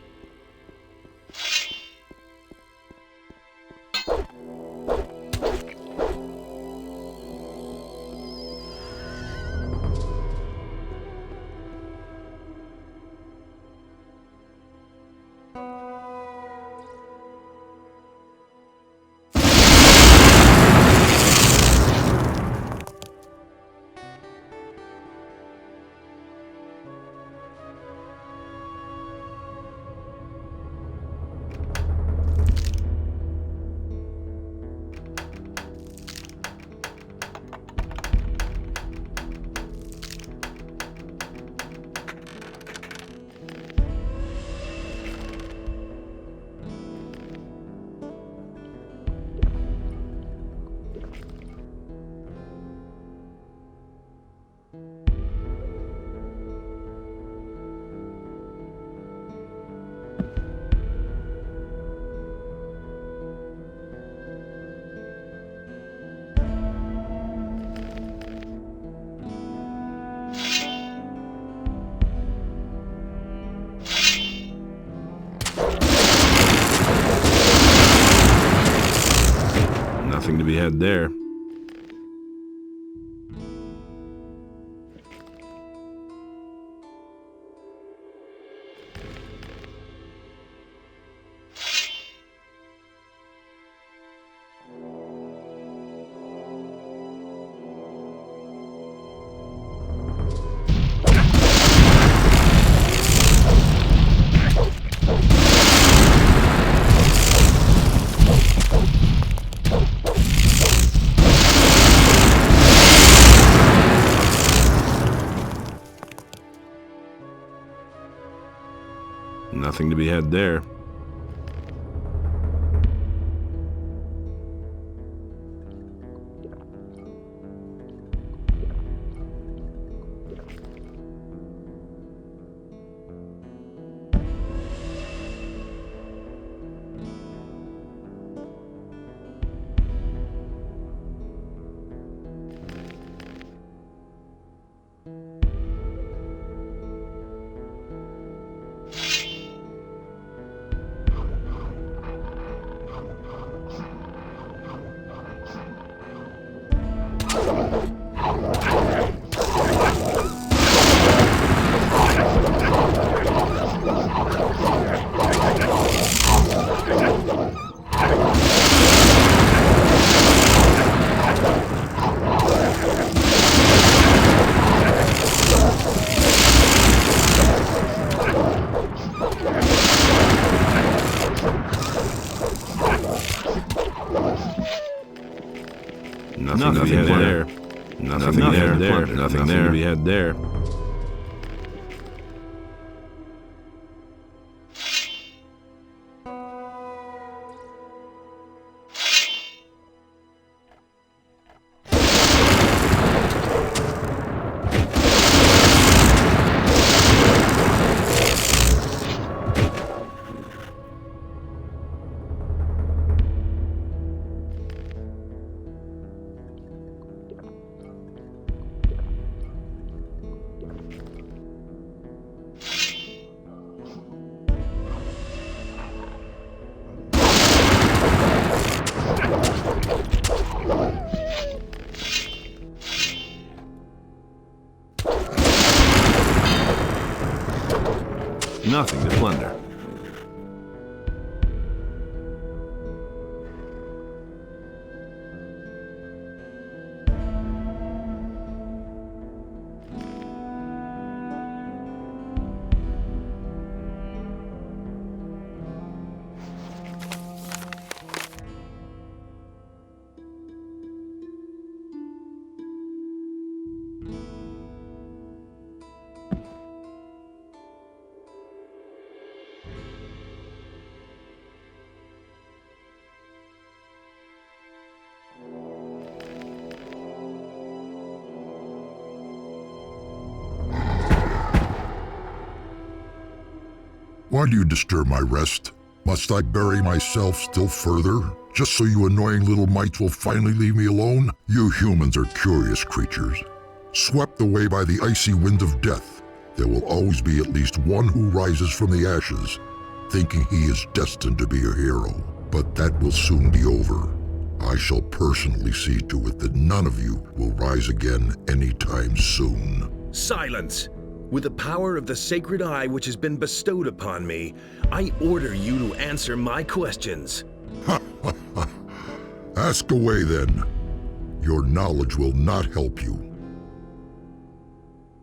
Nothing to be had there. Nothing to be had there. Nothing to be had there. Nothing there. Nothing there to be had there. Nothing to plunder. Why do you disturb my rest? Must I bury myself still further, just so you annoying little mites will finally leave me alone? You humans are curious creatures. Swept away by the icy wind of death, there will always be at least one who rises from the ashes, thinking he is destined to be a hero. But that will soon be over. I shall personally see to it that none of you will rise again anytime soon. Silence! With the power of the sacred eye which has been bestowed upon me, I order you to answer my questions. Ask away then. Your knowledge will not help you.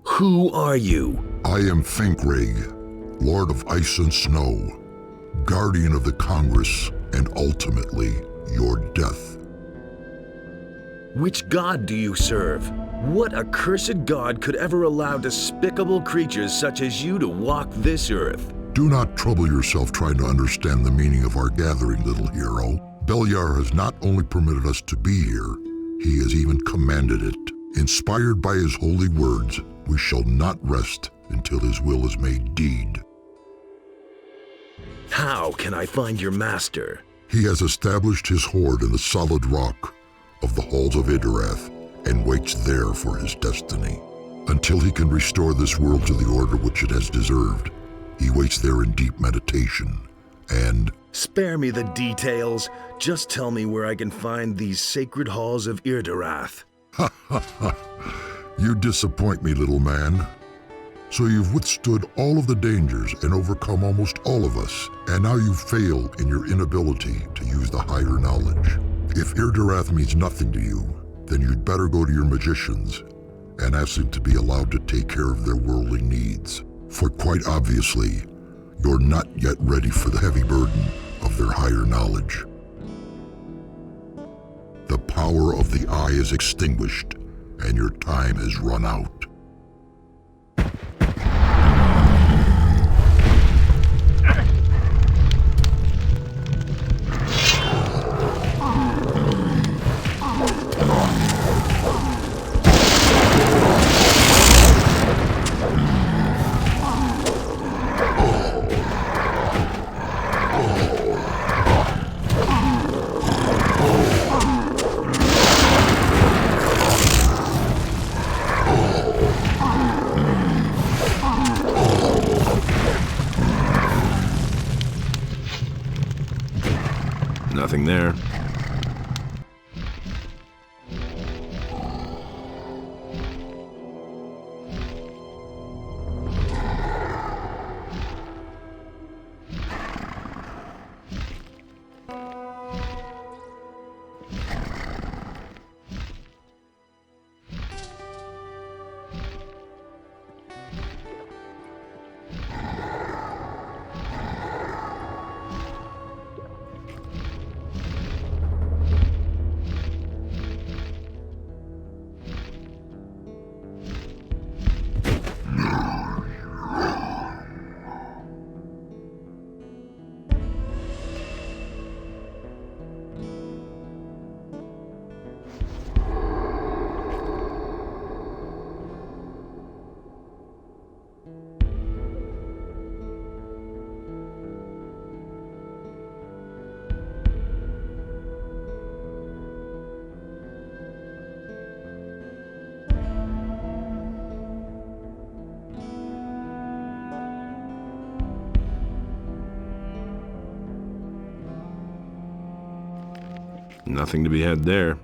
Who are you? I am Finkreg, Lord of Ice and Snow, Guardian of the Congress, and ultimately, your death. Which god do you serve? What accursed god could ever allow despicable creatures such as you to walk this earth? Do not trouble yourself trying to understand the meaning of our gathering, little hero. Beliar has not only permitted us to be here, he has even commanded it. Inspired by his holy words, we shall not rest until his will is made deed. How can I find your master? He has established his hoard in the solid rock of the halls of Idarath and waits there for his destiny. Until he can restore this world to the order which it has deserved, he waits there in deep meditation, and... Spare me the details. Just tell me where I can find these sacred halls of Idarath. Ha ha ha! You disappoint me, little man. So you've withstood all of the dangers and overcome almost all of us, and now you fail in your inability to use the higher knowledge. If Idarath means nothing to you, then you'd better go to your magicians and ask them to be allowed to take care of their worldly needs. For quite obviously, you're not yet ready for the heavy burden of their higher knowledge. The power of the eye is extinguished, and your time has run out. Nothing there. Nothing to be had there.